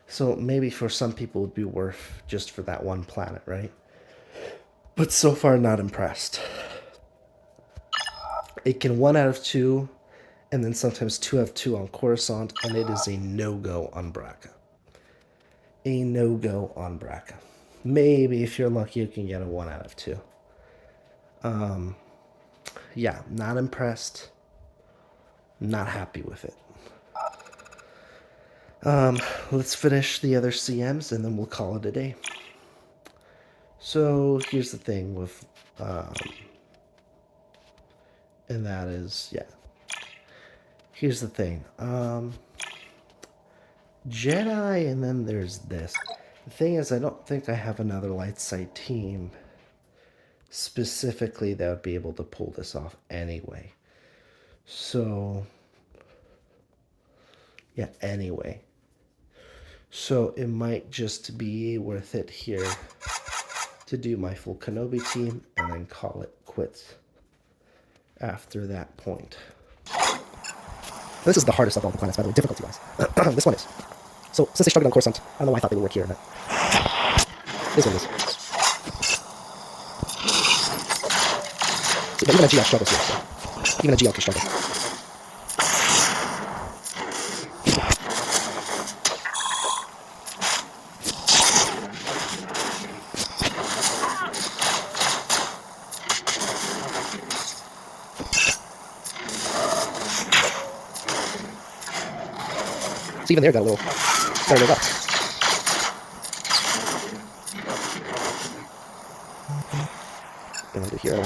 So maybe for some people it would be worth just for that one planet, right? But so far, not impressed. It can 1 out of 2, and then sometimes 2 out of 2 on Coruscant, and it is a no-go on Braca. A no-go on Braca. Maybe if you're lucky, you can get a 1 out of 2. Yeah, not impressed. Not happy with it. Let's finish the other CMs, and then we'll call it a day. So here's the thing with, and that is, yeah. Here's the thing. Jedi, and then there's this. The thing is, I don't think I have another light side team specifically that would be able to pull this off anyway. So, yeah, anyway. So it might just be worth it here to do my full Kenobi team and then call it quits after that point. This is the hardest of all the planets, by the way, difficulty-wise. This one is. So, since they started on Coruscant, I don't know why I thought they would work here. But this one is. See, but even a GL struggles here, so even a GL can struggle. So even there got a little rough. And under here.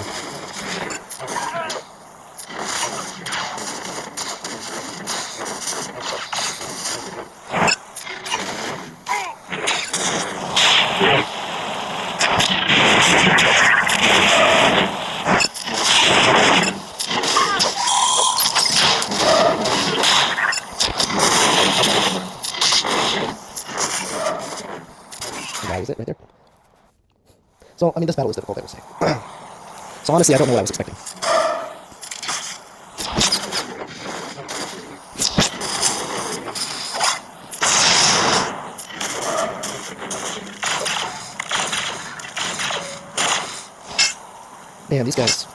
That was it right there. So, I mean, this battle was difficult, I would say. So honestly, I don't know what I was expecting. Man, these guys.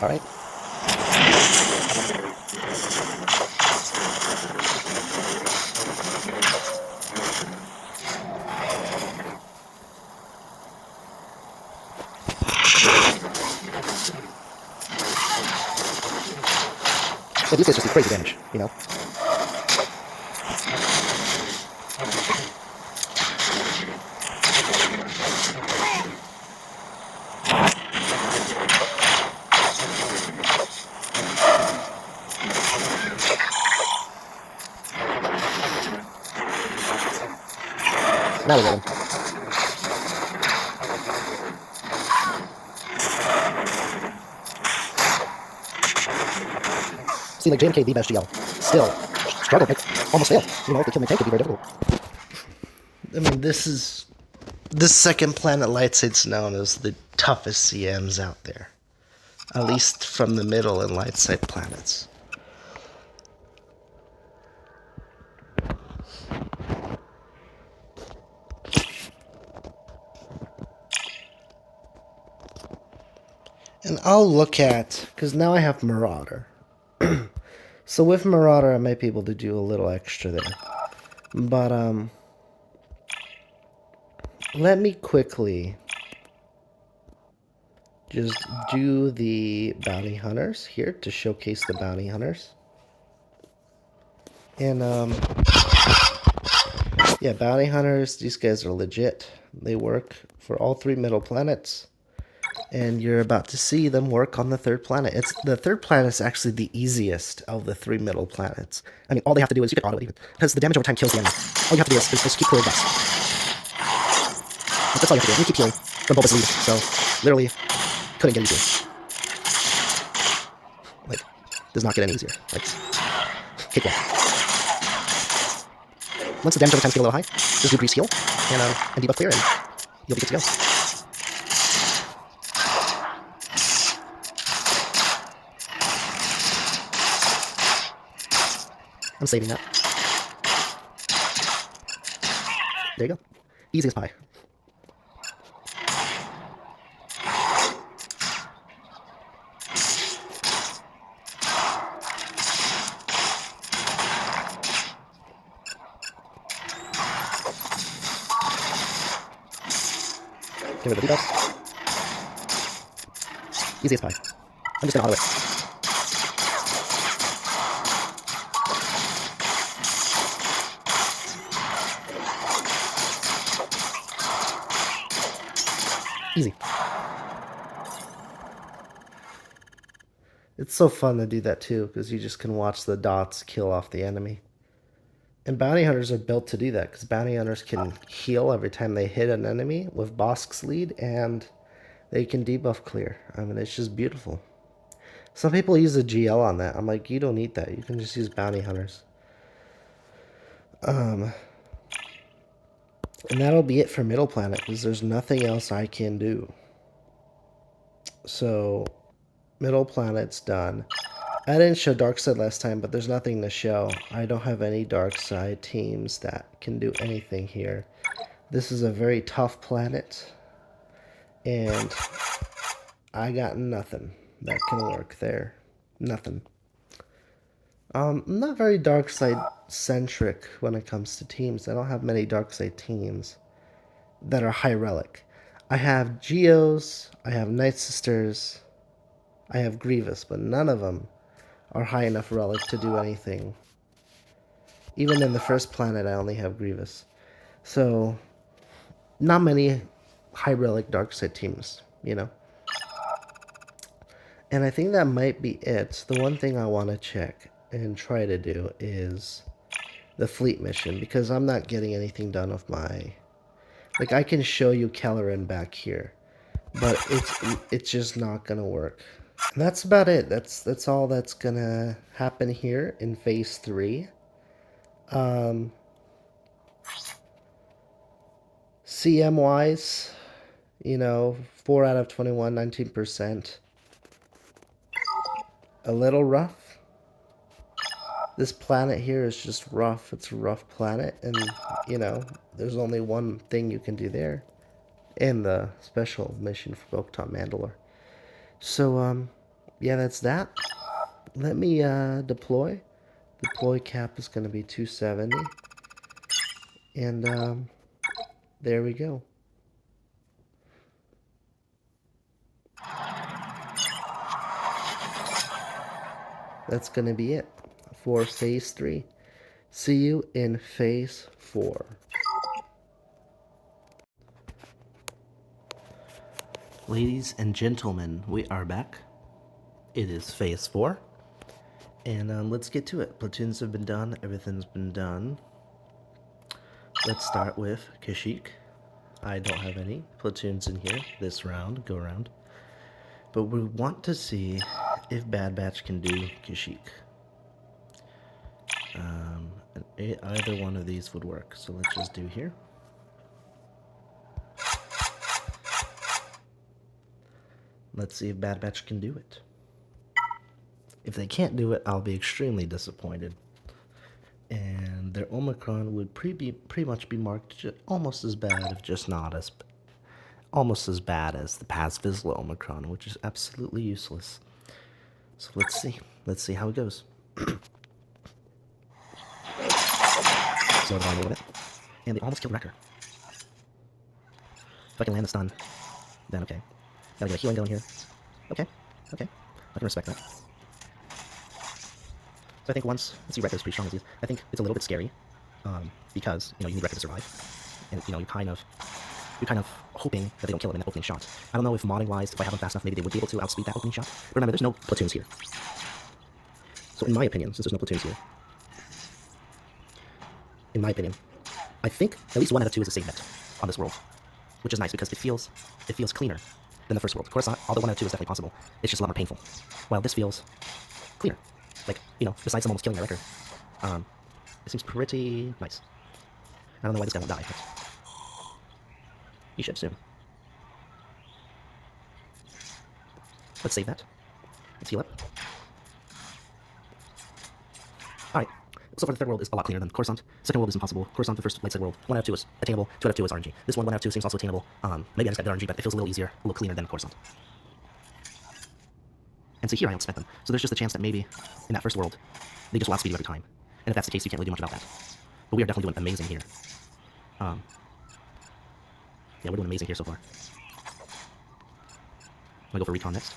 All right. Yeah, these guys just do crazy damage, you know? Now we get him. See, like JMK, the best GL, still struggled, like, almost failed. You know, if they kill my tank, it'd be very difficult. I mean, this second planet Lightsight's known as the toughest CMs out there. At least from the middle and Lightside planets. And I'll look at, because now I have Marauder. So with Marauder, I might be able to do a little extra there. But, let me quickly just do the bounty hunters here to showcase the bounty hunters. And, yeah, bounty hunters, these guys are legit. They work for all 3 middle planets. And you're about to see them work on the 3rd planet. The 3rd planet is actually the easiest of the 3 middle planets. I mean, all they have to do is, you can auto it even, because the damage over time kills the enemy. All you have to do is just keep clearing dust. That's all you have to do. You keep healing from Bulbous Lead, so literally couldn't get easier. Like, does not get any easier. Like, cakewalk. Once the damage over time gets a little high, just do Grease Heal and debuff clear, and you'll be good to go. I'm saving that. There you go. Easy as pie. Get rid of the debuffs. Easy as pie. I'm just gonna auto it. Easy. It's so fun to do that too, because you just can watch the dots kill off the enemy. And bounty hunters are built to do that, because bounty hunters can heal every time they hit an enemy with Bosk's lead, and they can debuff clear. I mean, it's just beautiful. Some people use a GL on that. I'm like, you don't need that. You can just use bounty hunters. And that'll be it for Middle Planet, because there's nothing else I can do. So, Middle Planet's done. I didn't show Darkside last time, but there's nothing to show. I don't have any Darkside teams that can do anything here. This is a very tough planet, and I got nothing that can work there. Nothing. I'm not very Darkside centric when it comes to teams. I don't have many Darkside teams that are high relic. I have Geos, I have Night Sisters, I have Grievous, but none of them are high enough relic to do anything. Even in the first planet, I only have Grievous. So, not many high relic Darkside teams, you know. And I think that might be it. The one thing I want to check and try to do is the fleet mission, because I'm not getting anything done with my... Like, I can show you Kelleran back here, but it's just not gonna work. And that's about it. That's all that's gonna happen here in Phase 3. CM-wise, you know, 4 out of 21, 19%. A little rough. This planet here is just rough. It's a rough planet, and, you know, there's only one thing you can do there. And the special mission for Stars Mandalore. So, yeah, that's that. Let me deploy. Deploy cap is going to be 270. And there we go. That's going to be it for Phase 3. See you in Phase 4. Ladies and gentlemen, we are back. It is Phase 4. And let's get to it. Platoons have been done. Everything's been done. Let's start with Kashyyyk. I don't have any platoons in here this round, go around. But we want to see if Bad Batch can do Kashyyyk. Either one of these would work. So let's just do here. Let's see if Bad Batch can do it. If they can't do it, I'll be extremely disappointed. And their Omicron would pretty much be marked almost as bad, if just not Almost as bad as the Paz Vizsla Omicron, which is absolutely useless. So let's see. Let's see how it goes. Slow it down a little bit. And they almost killed Wrecker. If I can land the stun, then okay. Gotta get a healing going here. Okay, okay. I can respect that. So I think once, let's see, Wrecker's pretty strong as he is. I think it's a little bit scary, because, you need Wrecker to survive. And, you're kind of hoping that they don't kill him in that opening shot. I don't know if modding-wise, if I have them fast enough, maybe they would be able to outspeed that opening shot. But remember, there's no platoons here. So in my opinion, since there's no platoons here, in my opinion, I think at least 1 out of 2 is a safe bet on this world, which is nice because it feels cleaner than the first world. Of course, although 1 out of 2 is definitely possible, it's just a lot more painful. While this feels cleaner, like, besides them almost killing my Wrecker, it seems pretty nice. I don't know why this guy won't die, but he should soon. Let's save that. Let's heal up. Alright. So far the third world is a lot cleaner than Coruscant. Second world is impossible. Coruscant, the first light side world. 1 out of 2 is attainable. 2 out of 2 is RNG. This one, 1 out of 2 seems also attainable. Maybe I just got good RNG, but it feels a little easier, a little cleaner than Coruscant. And so here I outspent them. So there's just a chance that maybe in that first world, they just will outspeed you every time. And if that's the case, you can't really do much about that. But we are definitely doing amazing here. Yeah, we're doing amazing here so far. I'm gonna go for recon next.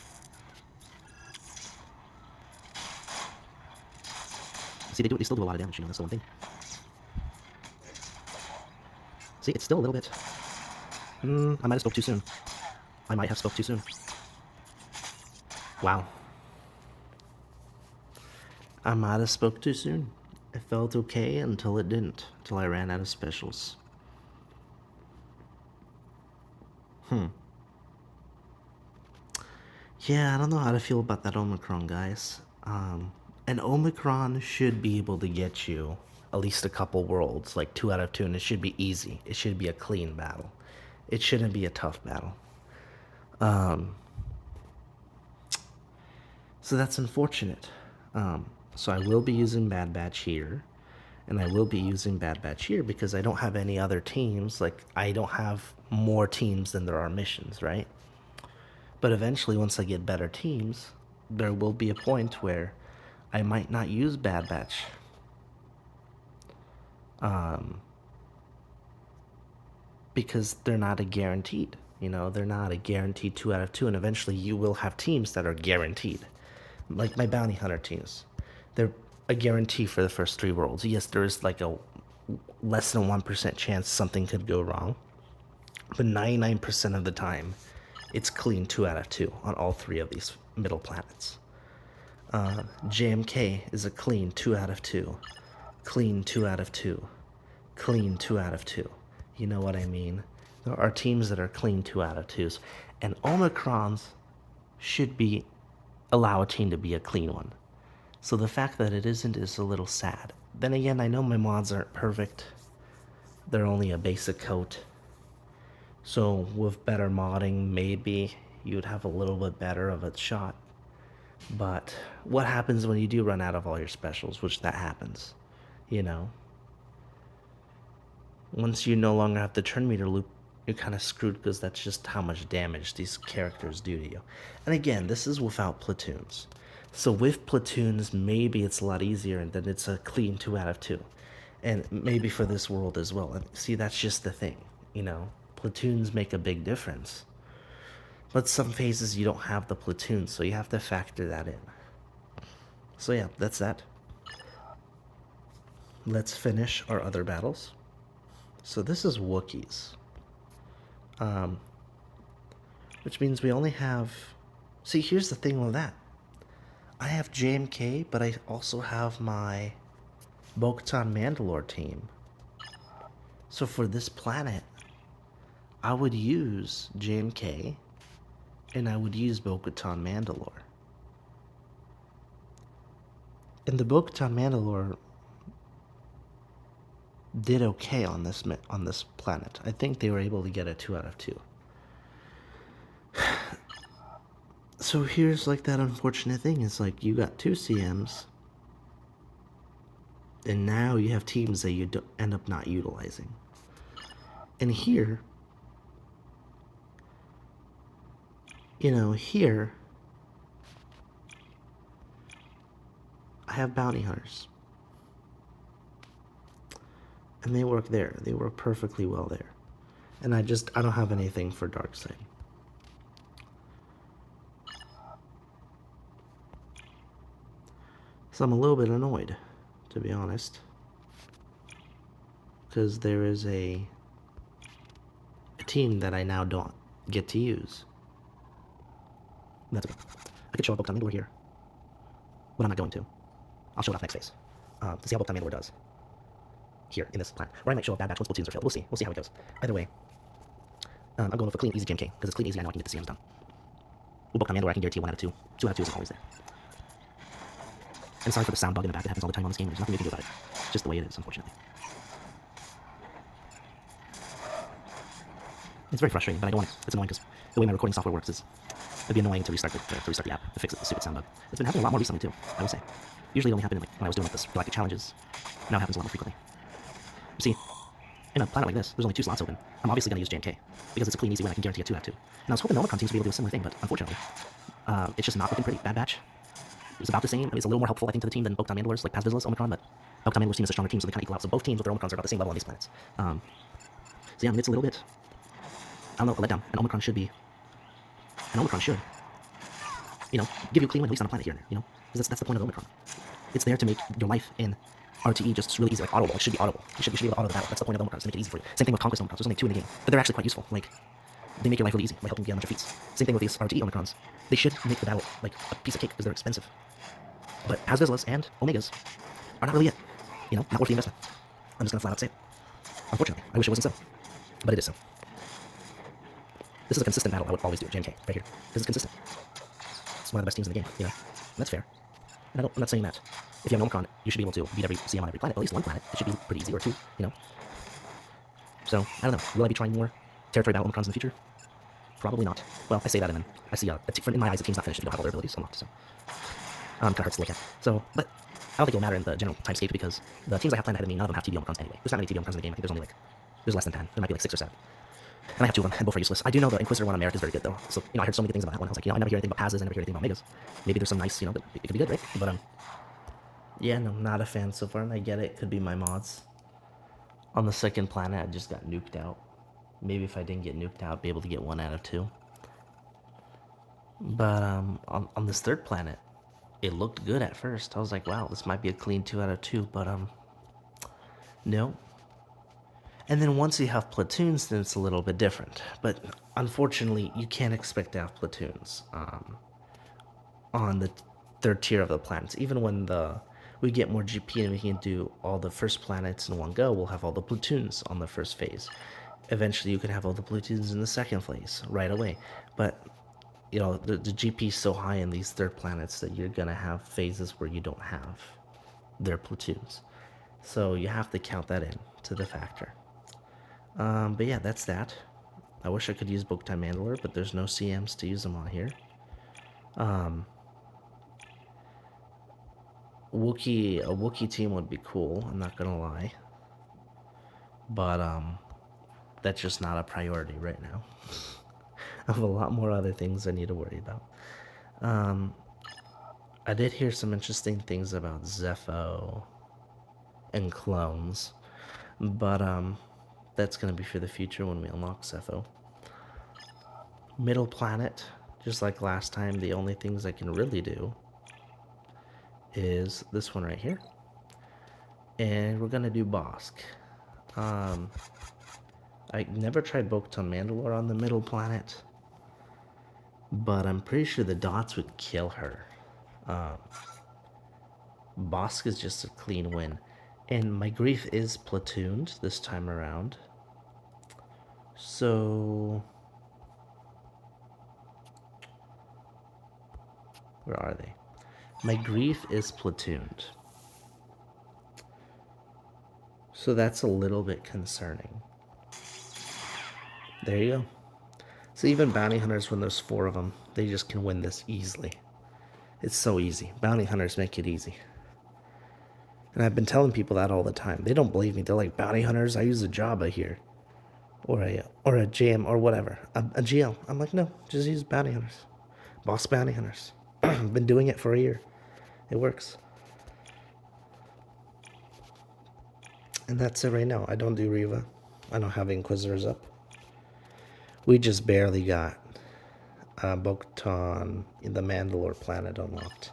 See, they still do a lot of damage, that's the one thing. See, it's still a little bit... I might have spoke too soon. I might have spoke too soon. Wow. I might have spoke too soon. It felt okay until it didn't. Until I ran out of specials. Yeah, I don't know how to feel about that Omicron, guys. An Omicron should be able to get you at least a couple worlds, like 2 out of 2, and it should be easy. It should be a clean battle. It shouldn't be a tough battle. So that's unfortunate. So I will be using Bad Batch here, and I will be using Bad Batch here because I don't have any other teams. Like, I don't have more teams than there are missions, right? But eventually, once I get better teams, there will be a point where I might not use Bad Batch. Because they're not a guaranteed. They're not a guaranteed 2 out of 2, and eventually you will have teams that are guaranteed. Like my bounty hunter teams. They're a guarantee for the first 3 worlds. Yes, there is like a less than 1% chance something could go wrong. But 99% of the time, it's clean 2 out of 2 on all 3 of these middle planets. JMK is a clean 2 out of 2. Clean 2 out of 2. Clean 2 out of 2. You know what I mean? There are teams that are clean 2 out of 2s. And Omicrons should allow a team to be a clean one. So the fact that it isn't is a little sad. Then again, I know my mods aren't perfect. They're only a basic coat. So with better modding, maybe you'd have a little bit better of a shot. But what happens when you do run out of all your specials, which that happens, Once you no longer have the turn meter loop, you're kind of screwed because that's just how much damage these characters do to you. And again, this is without platoons. So with platoons, maybe it's a lot easier and then it's a clean 2 out of 2. And maybe for this world as well. And see, that's just the thing, Platoons make a big difference. But some phases you don't have the platoon, so you have to factor that in. So yeah, that's that. Let's finish our other battles. So this is Wookiees. Which means we only have... See, here's the thing with that. I have JMK, but I also have my Bo-Katan Mandalore team. So for this planet, I would use JMK, and I would use Bo-Katan Mandalore. And the Bo-Katan Mandalore did okay on this planet. I think they were able to get a 2 out of 2. So here's like that unfortunate thing. It's like you got 2 CMs, and now you have teams that you end up not utilizing. And here, You know, here, I have bounty hunters. And they work there. They work perfectly well there. And I don't have anything for dark side. So I'm a little bit annoyed, to be honest. Because there is a team that I now don't get to use. That's okay. I could show up Mandalore here, but I'm not going to. I'll show it off next phase to see how Mandalore does here in this plan. Or I might show up Bad Batch once platoons are filled. We'll see. We'll see how it goes. Either way, I'm going with a clean, easy JMK because it's clean, easy. I know I can get the CMs done. With Mandalore, I can guarantee 1 out of 2. 2 out of 2 isn't always there. And sorry for the sound bug in the back that happens all the time on this game. There's nothing we can do about it. It's just the way it is, unfortunately. It's very frustrating, but I don't want it. It's annoying because the way my recording software works is it'd be annoying to restart the app to fix the stupid sound bug. It's been happening a lot more recently too, I will say. Usually it only happened when I was doing this galactic challenges. Now it happens a lot more frequently. You see, in a planet like this, there's only 2 slots open. I'm obviously going to use JMK because it's a clean, easy win. I can guarantee a 2 out of 2. And I was hoping the Omicron teams would be able to do a similar thing, but unfortunately, it's just not looking pretty. Bad Batch is about the same. I mean, it's a little more helpful, I think, to the team than Bo-Katan Mandalore's, like Paz Vizsla's Omicron, but Bo-Katan Mandalore's team is a stronger team, so they kind of equal out. So both teams with their Omicrons are about the same level on these planets. So yeah, I mean, it's a little bit, I don't know, a letdown. An Omicron should, you know, give you a clean win, at least on a planet here, you know? Because that's the point of Omicron. It's there to make your life in RTE just really easy, like audible. It should be audible. You should be able to auto the battle. That's the point of Omicrons, to make it easy for you. Same thing with Conquest Omicrons. There's only 2 in the game, but they're actually quite useful. Like, they make your life really easy by helping you get a bunch of feats. Same thing with these RTE Omicrons. They should make the battle like a piece of cake because they're expensive. But Paz Vizslas and Omegas are not really it. You know, not worth the investment. I'm just gonna flat out say it. Unfortunately, I wish it wasn't so, but it is so. This is a consistent battle I would always do at JMK, right here. This is consistent. It's one of the best teams in the game, you know? And that's fair. And I'm not saying that if you have an Omicron, you should be able to beat every CM on every planet, at least one planet. It should be pretty easy, or 2, you know? So, I don't know. Will I be trying more territory battle Omicrons in the future? Probably not. Well, I say that and then I see, in my eyes, the team's not finished. They don't have all their abilities unlocked, so. Kind of hurts to look at. So, but I don't think it'll matter in the general timescape because the teams I have planned ahead of me, none of them have TB Omicrons anyway. There's not many TB Omicrons in the game. I think there's less than 10. There might be like 6 or 7. And I have 2 of them, and both are useless. I do know the Inquisitor one on Merit is very good, though. So, you know, I heard so many things about that one. I was like, you know, I never hear anything about Pazes, I never hear anything about Megas. Maybe there's some nice, you know, it could be good, right? But, yeah, no, not a fan so far, and I get it. Could be my mods. On the second planet, I just got nuked out. Maybe if I didn't get nuked out, I'd be able to get 1 out of 2. But, on this third planet, it looked good at first. I was like, wow, this might be a clean 2 out of 2, but, no. And then once you have platoons, then it's a little bit different. But unfortunately, you can't expect to have platoons on the third tier of the planets. Even when we get more GP and we can do all the first planets in one go, we'll have all the platoons on the first phase. Eventually, you can have all the platoons in the second phase right away. But, you know, the GP is so high in these third planets that you're going to have phases where you don't have their platoons. So you have to count that in to the factor. But yeah, that's that. I wish I could use Bo-Katan Mandalore, but there's no CMs to use them on here. A Wookiee team would be cool, I'm not gonna lie. But, that's just not a priority right now. I have a lot more other things I need to worry about. I did hear some interesting things about Zepho and clones, but, that's going to be for the future when we unlock Zepho. Middle planet, just like last time, the only things I can really do is this one right here. And we're going to do Bosk. I never tried Bo-Katan Mandalore on the middle planet, but I'm pretty sure the dots would kill her. Bosk is just a clean win. And my grief is platooned this time around. So, where are they? My grief is platooned. So that's a little bit concerning. There you go. So even bounty hunters, when there's 4 of them, they just can win this easily. It's so easy. Bounty hunters make it easy. And I've been telling people that all the time. They don't believe me. They're like, bounty hunters, I use a Jabba here. Or a JM or whatever. A GL. I'm like, no, just use bounty hunters. Boss bounty hunters. I've been doing it for a year. It works. And that's it right now. I don't do Riva. I don't have Inquisitors up. We just barely got Bo-Katan in the Mandalore planet unlocked.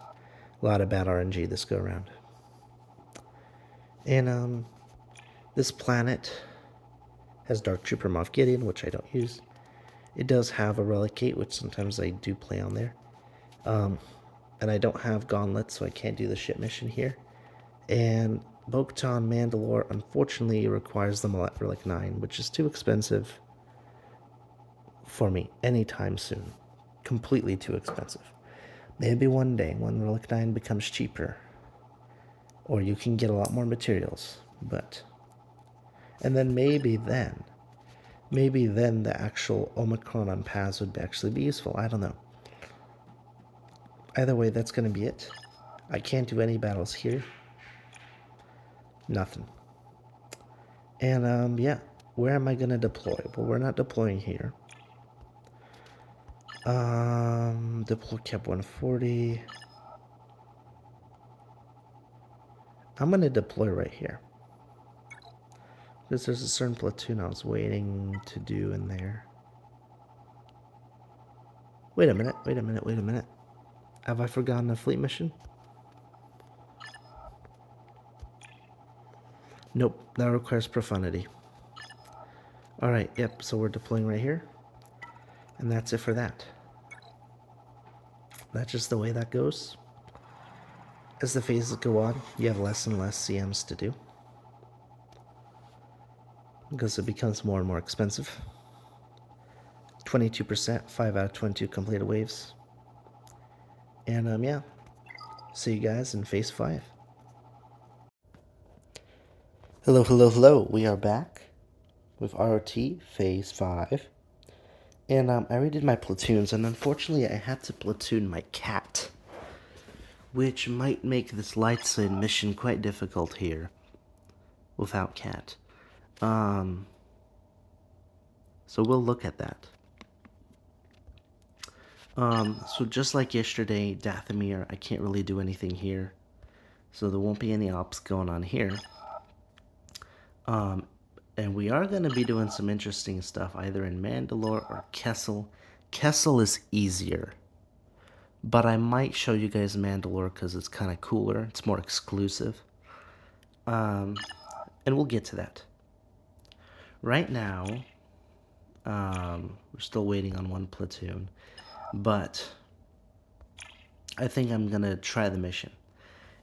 A lot of bad RNG this go around. And this planet has Dark Trooper Moff Gideon, which I don't use. It does have a Relicate, which sometimes I do play on there. And I don't have Gauntlet, so I can't do the ship mission here. And Bo-Katan Mandalore, unfortunately, requires them at Relic 9, which is too expensive for me anytime soon. Completely too expensive. Maybe one day when Relic 9 becomes cheaper, or you can get a lot more materials, but... And then maybe then the actual Omicron on Paz would actually be useful. I don't know. Either way, that's going to be it. I can't do any battles here. Nothing. And, yeah. Where am I going to deploy? Well, we're not deploying here. Deploy Cap 140. I'm going to deploy right here. Because there's a certain platoon I was waiting to do in there. Wait a minute. Have I forgotten a fleet mission? Nope, that requires profundity. Alright, yep, so we're deploying right here. And that's it for that. That's just the way that goes. As the phases go on, you have less and less CMs to do. Because it becomes more and more expensive. 22%, 5 out of 22 completed waves. And yeah, see you guys in phase 5. Hello, we are back with ROTE phase 5. And I already did my platoons, and unfortunately I had to platoon my cat, which might make this light side mission quite difficult here without cat. So we'll look at that. So just like yesterday, Dathomir, I can't really do anything here. So there won't be any ops going on here. And we are going to be doing some interesting stuff either in Mandalore or Kessel. Kessel is easier. But I might show you guys Mandalore because it's kind of cooler. It's more exclusive. And we'll get to that. Right now, we're still waiting on one platoon. But I think I'm going to try the mission.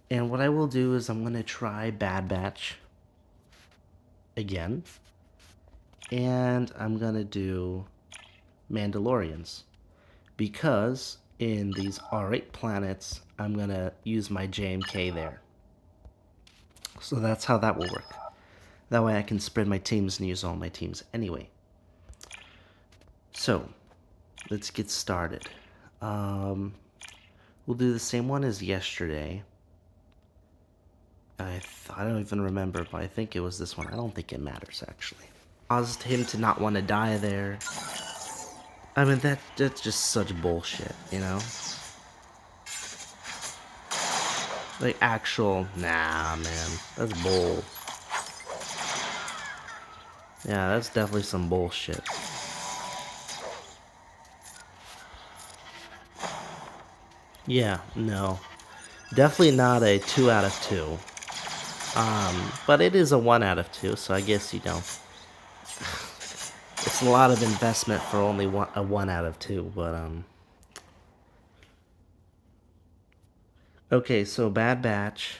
And what I will do is I'm going to try Bad Batch again. And I'm going to do Mandalorians. Because in these R8 planets, I'm going to use my JMK there. So that's how that will work. That way I can spread my teams and use all my teams anyway. So, let's get started. We'll do the same one as yesterday. I don't even remember, but I think it was this one. I don't think it matters, actually. Caused him to not want to die there. I mean, that's just such bullshit, you know? Like, actual... Nah, man. That's bull. Yeah, that's definitely some bullshit. Yeah, no. Definitely not a 2 out of 2. But it is a 1 out of 2, so I guess, you know, it's a lot of investment for only a 1 out of 2, but, okay, so Bad Batch.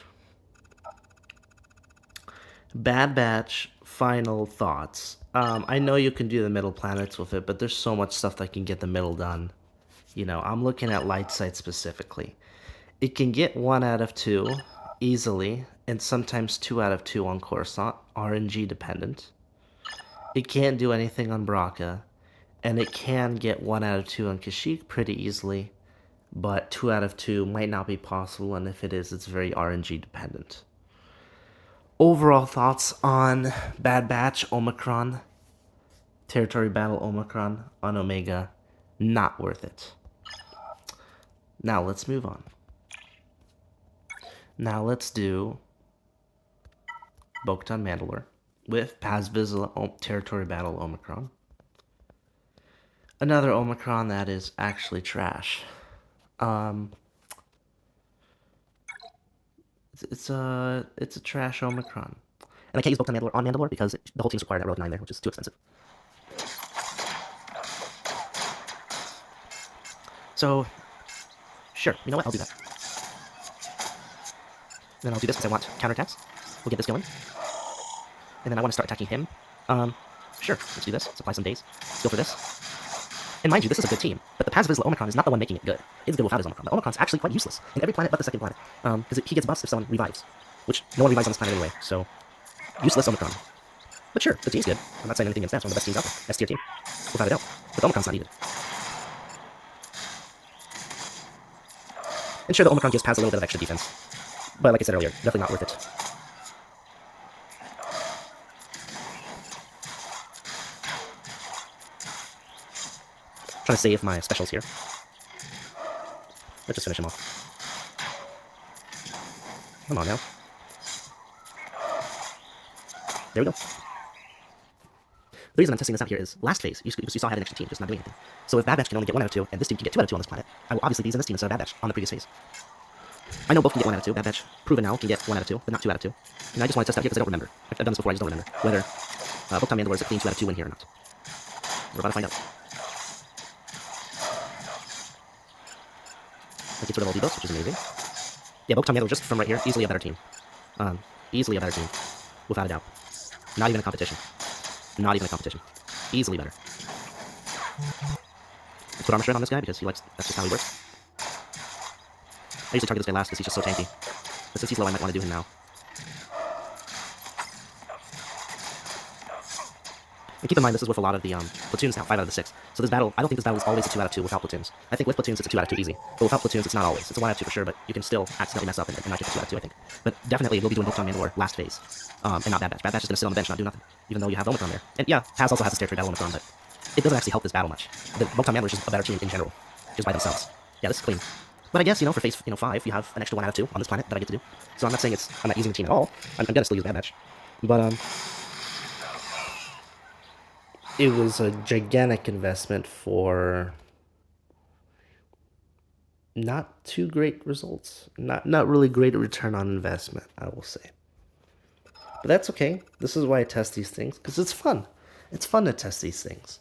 Bad Batch, final thoughts. I know you can do the middle planets with it, but there's so much stuff that can get the middle done. You know, I'm looking at light side specifically. It can get 1 out of 2 easily, and sometimes 2 out of 2 on Coruscant, RNG dependent. It can't do anything on Braca, and it can get 1 out of 2 on Kashyyyk pretty easily, but 2 out of 2 might not be possible, and if it is, it's very RNG dependent. Overall thoughts on Bad Batch, Omicron, Territory Battle Omicron on Omega, not worth it. Now let's move on. Now let's do Bo-Katan Mandalore with Paz Vizsla Territory Battle Omicron. Another Omicron that is actually trash. It's a trash Omicron. And I can't use Bo-Katan Mandalore on Mandalore because the whole team's required at ROTE 9 there, which is too expensive. So, sure, you know what? I'll do that. Then I'll do this because I want counterattacks. We'll get this going. And then I want to start attacking him. Sure, let's do this. Let's apply some days. Let's go for this. And mind you, this is a good team, but the Paz Vizsla Omicron is not the one making it good. It's good without his Omicron. The Omicron's actually quite useless in every planet but the second planet, because he gets buffs if someone revives, which no one revives on this planet anyway, so useless Omicron. But sure, the team's good. I'm not saying anything against that. It's one of the best teams out there. S tier team, without a doubt. But the Omicron's not needed. And sure, the Omicron gives Paz a little bit of extra defense, but like I said earlier, definitely not worth it. Trying to save my specials here. Let's just finish him off. Come on now. There we go. The reason I'm testing this out here is last phase, you saw I had an extra team, just not doing anything. So if Bad Batch can only get 1 out of 2, and this team can get 2 out of 2 on this planet, I will obviously be using this team instead of Bad Batch on the previous phase. I know both can get 1 out of 2. Bad Batch, proven now, can get 1 out of 2, but not 2 out of 2. And I just want to test out here because I don't remember. I've done this before, I just don't remember whether Bo-Katan Mandalore is a clean 2 out of 2 win here or not. We're about to find out. I get rid of all debuffs, which is amazing. Yeah, Bo-Katan Mandalore, just from right here, easily a better team. Easily a better team. Without a doubt. Not even a competition. Not even a competition. Easily better. Let's put armor shred on this guy because he likes, that's just how he works. I usually target this guy last because he's just so tanky. But since he's low, I might want to do him now. And keep in mind, this is with a lot of the platoons now, 5 out of the 6. So this battle, I don't think this battle is always a 2 out of 2 without platoons. I think with platoons it's a 2 out of 2 easy. But without platoons it's not always. It's a 1 out of 2 for sure, but you can still accidentally mess up and not get the 2 out of 2, I think. But definitely we'll be doing Bo-Katan Mandalore last phase. And not Bad Batch. Bad Batch is going to sit on the bench and not do nothing. Even though you have Omicron there. And yeah, Paz also has a territory battle Omicron, but it doesn't actually help this battle much. The Bo-Katan Mandalore is just a better team in general. Just by themselves. Yeah, this is clean. But I guess, for phase 5, you have an extra 1 out of 2 on this planet that I get to do. So I'm not saying I'm not using the team at all. I'm going to still use Bad Batch. But, it was a gigantic investment for not too great results. Not really great return on investment, I will say. But that's okay. This is why I test these things, because it's fun. It's fun to test these things.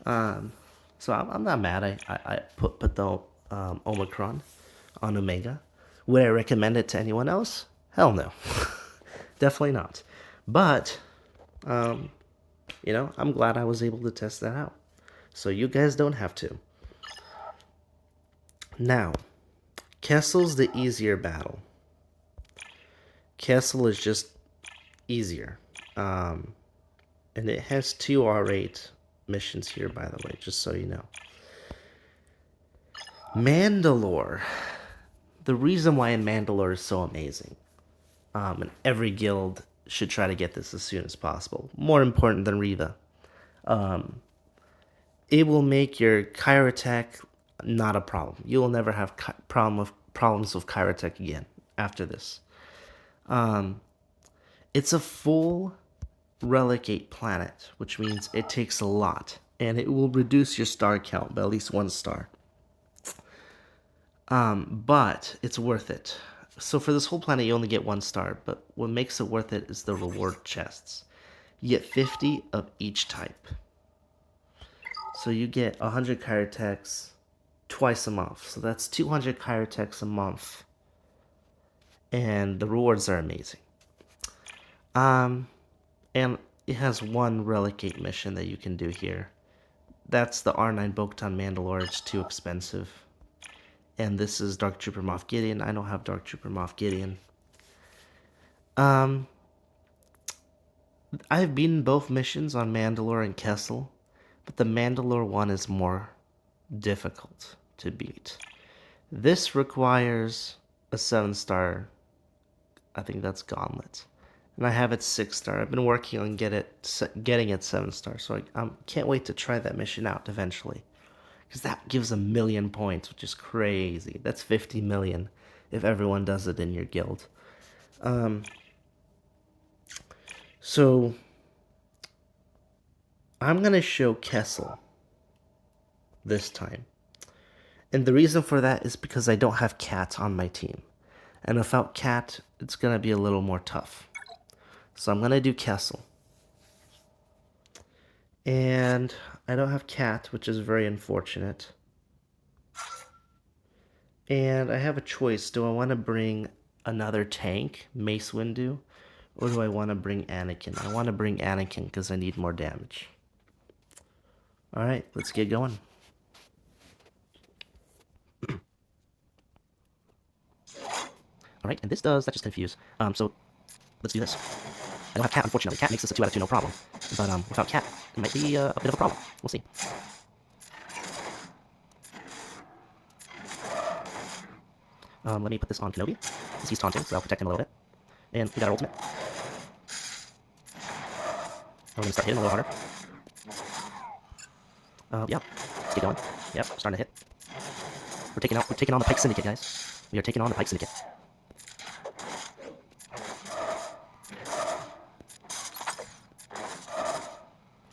So I'm not mad. I put the Omicron on Omega. Would I recommend it to anyone else? Hell no. Definitely not. But, I'm glad I was able to test that out. So you guys don't have to. Now, Kessel's the easier battle. Kessel is just easier. And it has 2 R8 missions here, by the way, just so you know. Mandalore. The reason why Mandalore is so amazing, and every guild should try to get this as soon as possible. More important than Reva. It will make your Kyrotech not a problem. You will never have problems with Kyrotech again after this. It's a full relicate planet, which means it takes a lot, and it will reduce your star count by at least 1 star. But it's worth it. So for this whole planet, you only get 1 star, but what makes it worth it is the reward chests. You get 50 of each type. So you get 100 Kyrotechs twice a month. So that's 200 Kyrotechs a month. And the rewards are amazing. And it has 1 relicate mission that you can do here. That's the R9 Bo-Katan Mandalore. It's too expensive. And this is Dark Trooper Moff Gideon. I don't have Dark Trooper Moff Gideon. I've beaten both missions on Mandalore and Kessel, but the Mandalore one is more difficult to beat. This requires a 7-star, I think that's Gauntlet. And I have it 6-star. I've been working on getting it 7-star, so I can't wait to try that mission out eventually. Because that gives 1,000,000 points, which is crazy. That's 50 million if everyone does it in your guild. So I'm going to show Kessel this time. And the reason for that is because I don't have Cat on my team. And without Cat, it's going to be a little more tough. So I'm going to do Kessel. And I don't have Cat, which is very unfortunate. And I have a choice. Do I want to bring another tank, Mace Windu? Or do I want to bring Anakin? I want to bring Anakin because I need more damage. Alright, let's get going. Alright, and this does, that just confuse. So, let's do this. I don't have Cat, unfortunately. Cat makes this a 2 out of 2, no problem. But without Cat, it might be a bit of a problem. We'll see. Let me put this on Kenobi, because he's taunting, so that'll protect him a little bit. And we got our ultimate. We're going to start hitting a little harder. Yeah, let's get going. Yep, starting to hit. We're taking on the Pike Syndicate, guys. We are taking on the Pike Syndicate.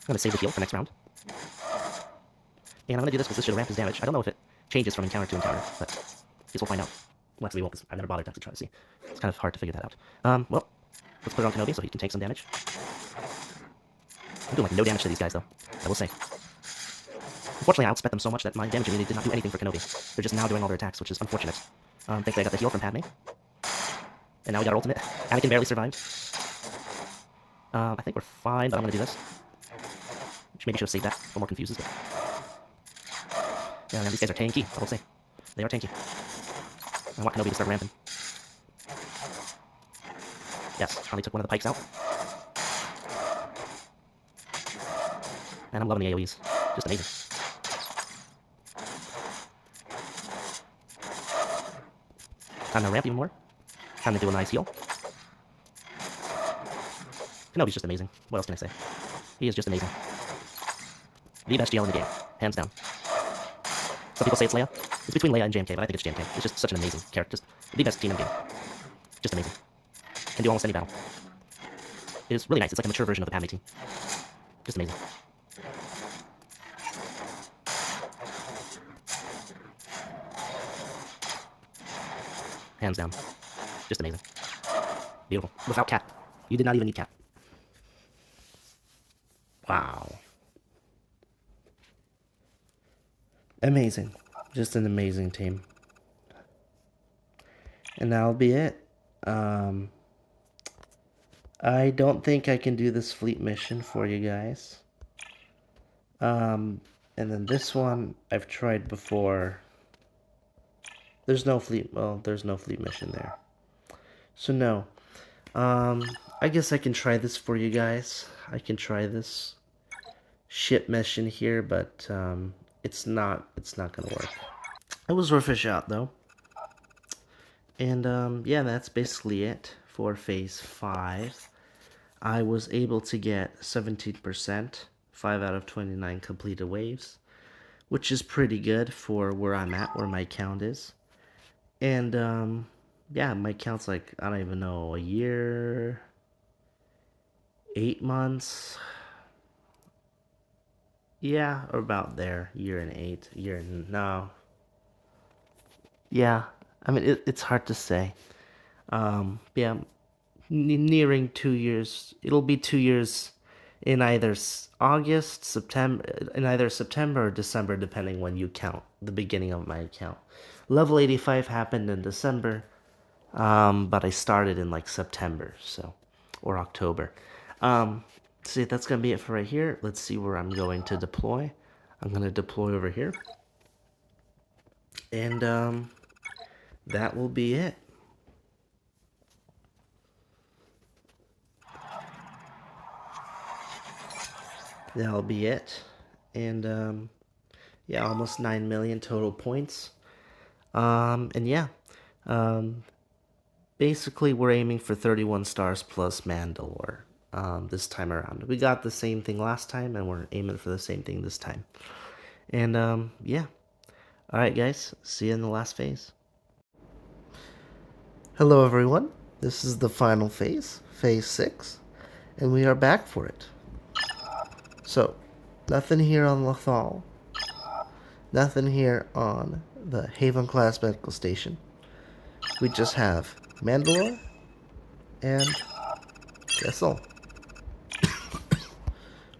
I'm going to save the heal for next round. And I'm going to do this because this should ramp his damage. I don't know if it changes from encounter to encounter, but I guess we'll find out. Well, actually we won't, because I've never bothered to actually try to see. It's kind of hard to figure that out. Well, let's put it on Kenobi so he can take some damage. I'm doing like no damage to these guys, though, I will say. Unfortunately, I outspent them so much that my damage immunity did not do anything for Kenobi. They're just now doing all their attacks, which is unfortunate. Thankfully I got the heal from Padme. And now we got our ultimate. Anakin barely survived. I think we're fine, but I'm going to do this. Maybe should have saved that for more confuses, but... yeah, man, these guys are tanky, I will say. They are tanky. I want Kenobi to start ramping. Yes, finally took one of the pikes out. And I'm loving the AoEs. Just amazing. Time to ramp even more. Time to do a nice heal. Kenobi's just amazing. What else can I say? He is just amazing. The best GL in the game. Hands down. Some people say it's Leia. It's between Leia and JMK, but I think it's JMK. It's just such an amazing character. Just the best team in the game. Just amazing. Can do almost any battle. It is really nice. It's like a mature version of the Padme team. Just amazing. Hands down. Just amazing. Beautiful. Without Cat. You did not even need Cat. Wow. Amazing. Just an amazing team. And that'll be it. I don't think I can do this fleet mission for you guys. And then this one I've tried before. There's no fleet, well, there's no fleet mission there. So no. I guess I can try this for you guys. I can try this ship mission here, but it's not gonna work. It was worth a shot though. And yeah, that's basically it for phase 5. I was able to get 17%, 5 out of 29 completed waves, which is pretty good for where I'm at, where my count is. And yeah, my count's like, I don't even know, a year, 8 months. Yeah, or about there, year and 8, year and no. Yeah, I mean, it's hard to say. Yeah, nearing 2 years. It'll be 2 years in either August, September, in either September or December, depending when you count the beginning of my account. Level 85 happened in December, but I started in like September, so, or October. See, that's gonna be it for right here. Let's see where I'm going to deploy. I'm gonna deploy over here, and that will be it. That'll be it. And yeah, almost 9 million total points. And yeah, basically we're aiming for 31 stars plus Mandalore this time around. We got the same thing last time, and we're aiming for the same thing this time. And yeah. Alright guys, see you in the last phase. Hello everyone, this is the final phase, phase 6, and we are back for it. So, nothing here on Lothal, nothing here on the Haven class medical station. We just have Mandalore and Kessel.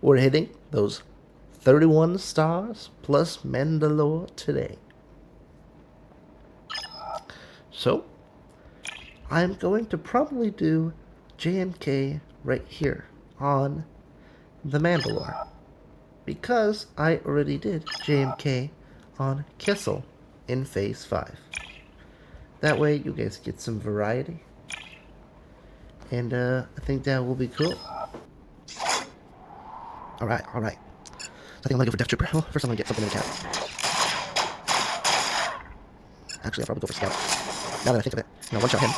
We're hitting those 31 stars plus Mandalore today. So, I'm going to probably do JMK right here on the Mandalore, because I already did JMK on Kessel in phase 5. That way you guys get some variety, and I think that will be cool. Alright. I think I'm gonna go for Death Trooper. Well, first I'm gonna get something in the cat. Actually, I'll probably go for Scout. Now that I think of it. No, one shot him.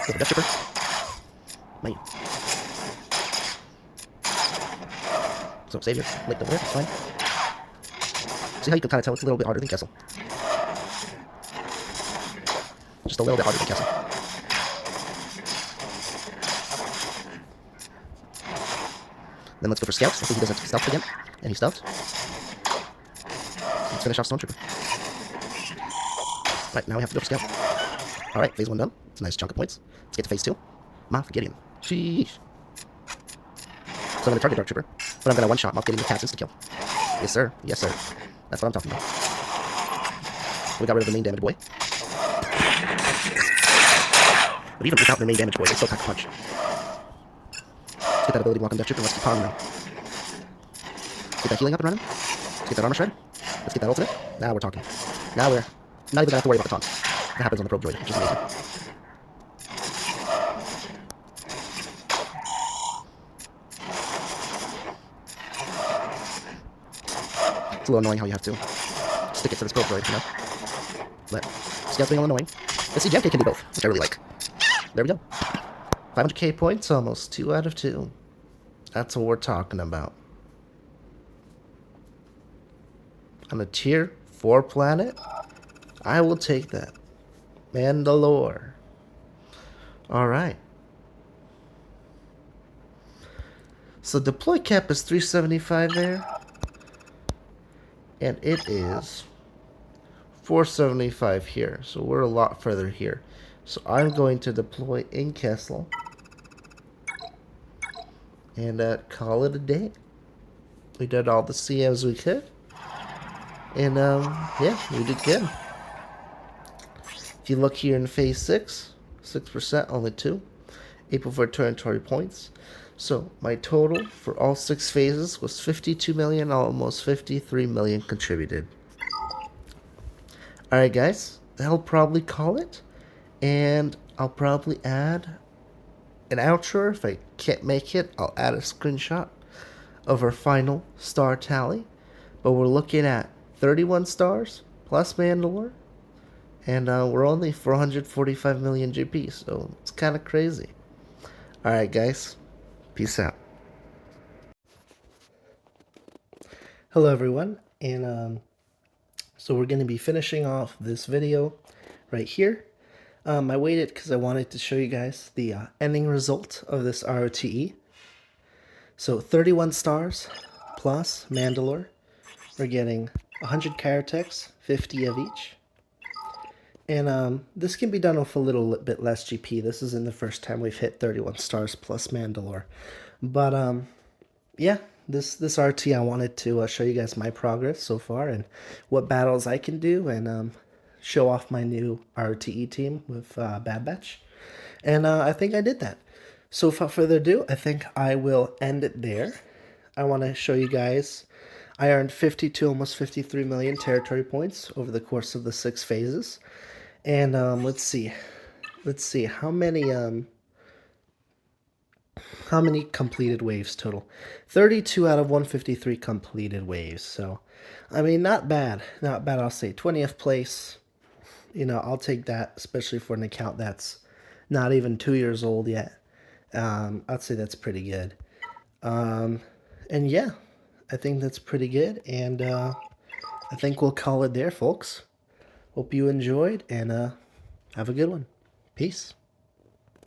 Go for Death Trooper. Man. So, Savior, late double there, that's fine. See how you can kind of tell it's a little bit harder than Kessel. Just a little bit harder than Kessel. Then let's go for Scouts. I think he does have to be stealth again. And he's stealthed. Let's finish off Stormtrooper. Right, now we have to go for Scout. Alright, phase 1 done. It's a nice chunk of points. Let's get to phase 2. Moff Gideon. Sheesh. So I'm going to target Dark Trooper, but I'm going to one-shot Moff Gideon with cats insta-kill. Yes, sir. Yes, sir. That's what I'm talking about. We got rid of the main damage boy. But even without the main damage boy, they still pack a punch. Let's get that ability block on Death Trooper. Let's keep pounding them. Let's get that healing up and running. Let's get that armor shred. Let's get that ultimate. Now we're talking. Now we're not even going to have to worry about the taunt. That happens on the probe droid, which is amazing. It's a little annoying how you have to stick it to this probe droid, you know? But Scout's being a little annoying. But see, JMK can do both, which I really like. There we go. 500k points, almost 2 out of 2. That's what we're talking about. On a tier 4 planet, I will take that. Mandalore. Alright. So deploy cap is 375 there. And it is 475 here. So we're a lot further here. So I'm going to deploy in Kessel. And call it a day. We did all the CMs we could. And yeah, we did good. If you look here in phase 6, 6%, only 2. April for territory points. So my total for all 6 phases was 52 million, almost 53 million contributed. Alright guys, that'll probably call it. And I'll probably add an outro. If I can't make it, I'll add a screenshot of our final star tally. But we're looking at 31 stars plus Mandalore. And we're only 445 million GP, so it's kind of crazy. Alright guys, peace out. Hello everyone, and so we're going to be finishing off this video right here. I waited because I wanted to show you guys the ending result of this ROTE. So 31 stars plus Mandalore. We're getting 100 Karatex, 50 of each. And this can be done with a little bit less GP. This isn't the first time we've hit 31 stars plus Mandalore. But yeah, this RT I wanted to show you guys my progress so far and what battles I can do, and show off my new RTE team with Bad Batch. And I think I did that. So without further ado, I think I will end it there. I want to show you guys I earned 52, almost 53 million territory points over the course of the 6 phases. And let's see how many completed waves total. 32 out of 153 completed waves. So I mean, not bad. I'll say 20th place. You know, I'll take that, especially for an account that's not even 2 years old yet. I'd say that's pretty good. And yeah, I think that's pretty good. And I think we'll call it there, folks. Hope you enjoyed, and have a good one. Peace.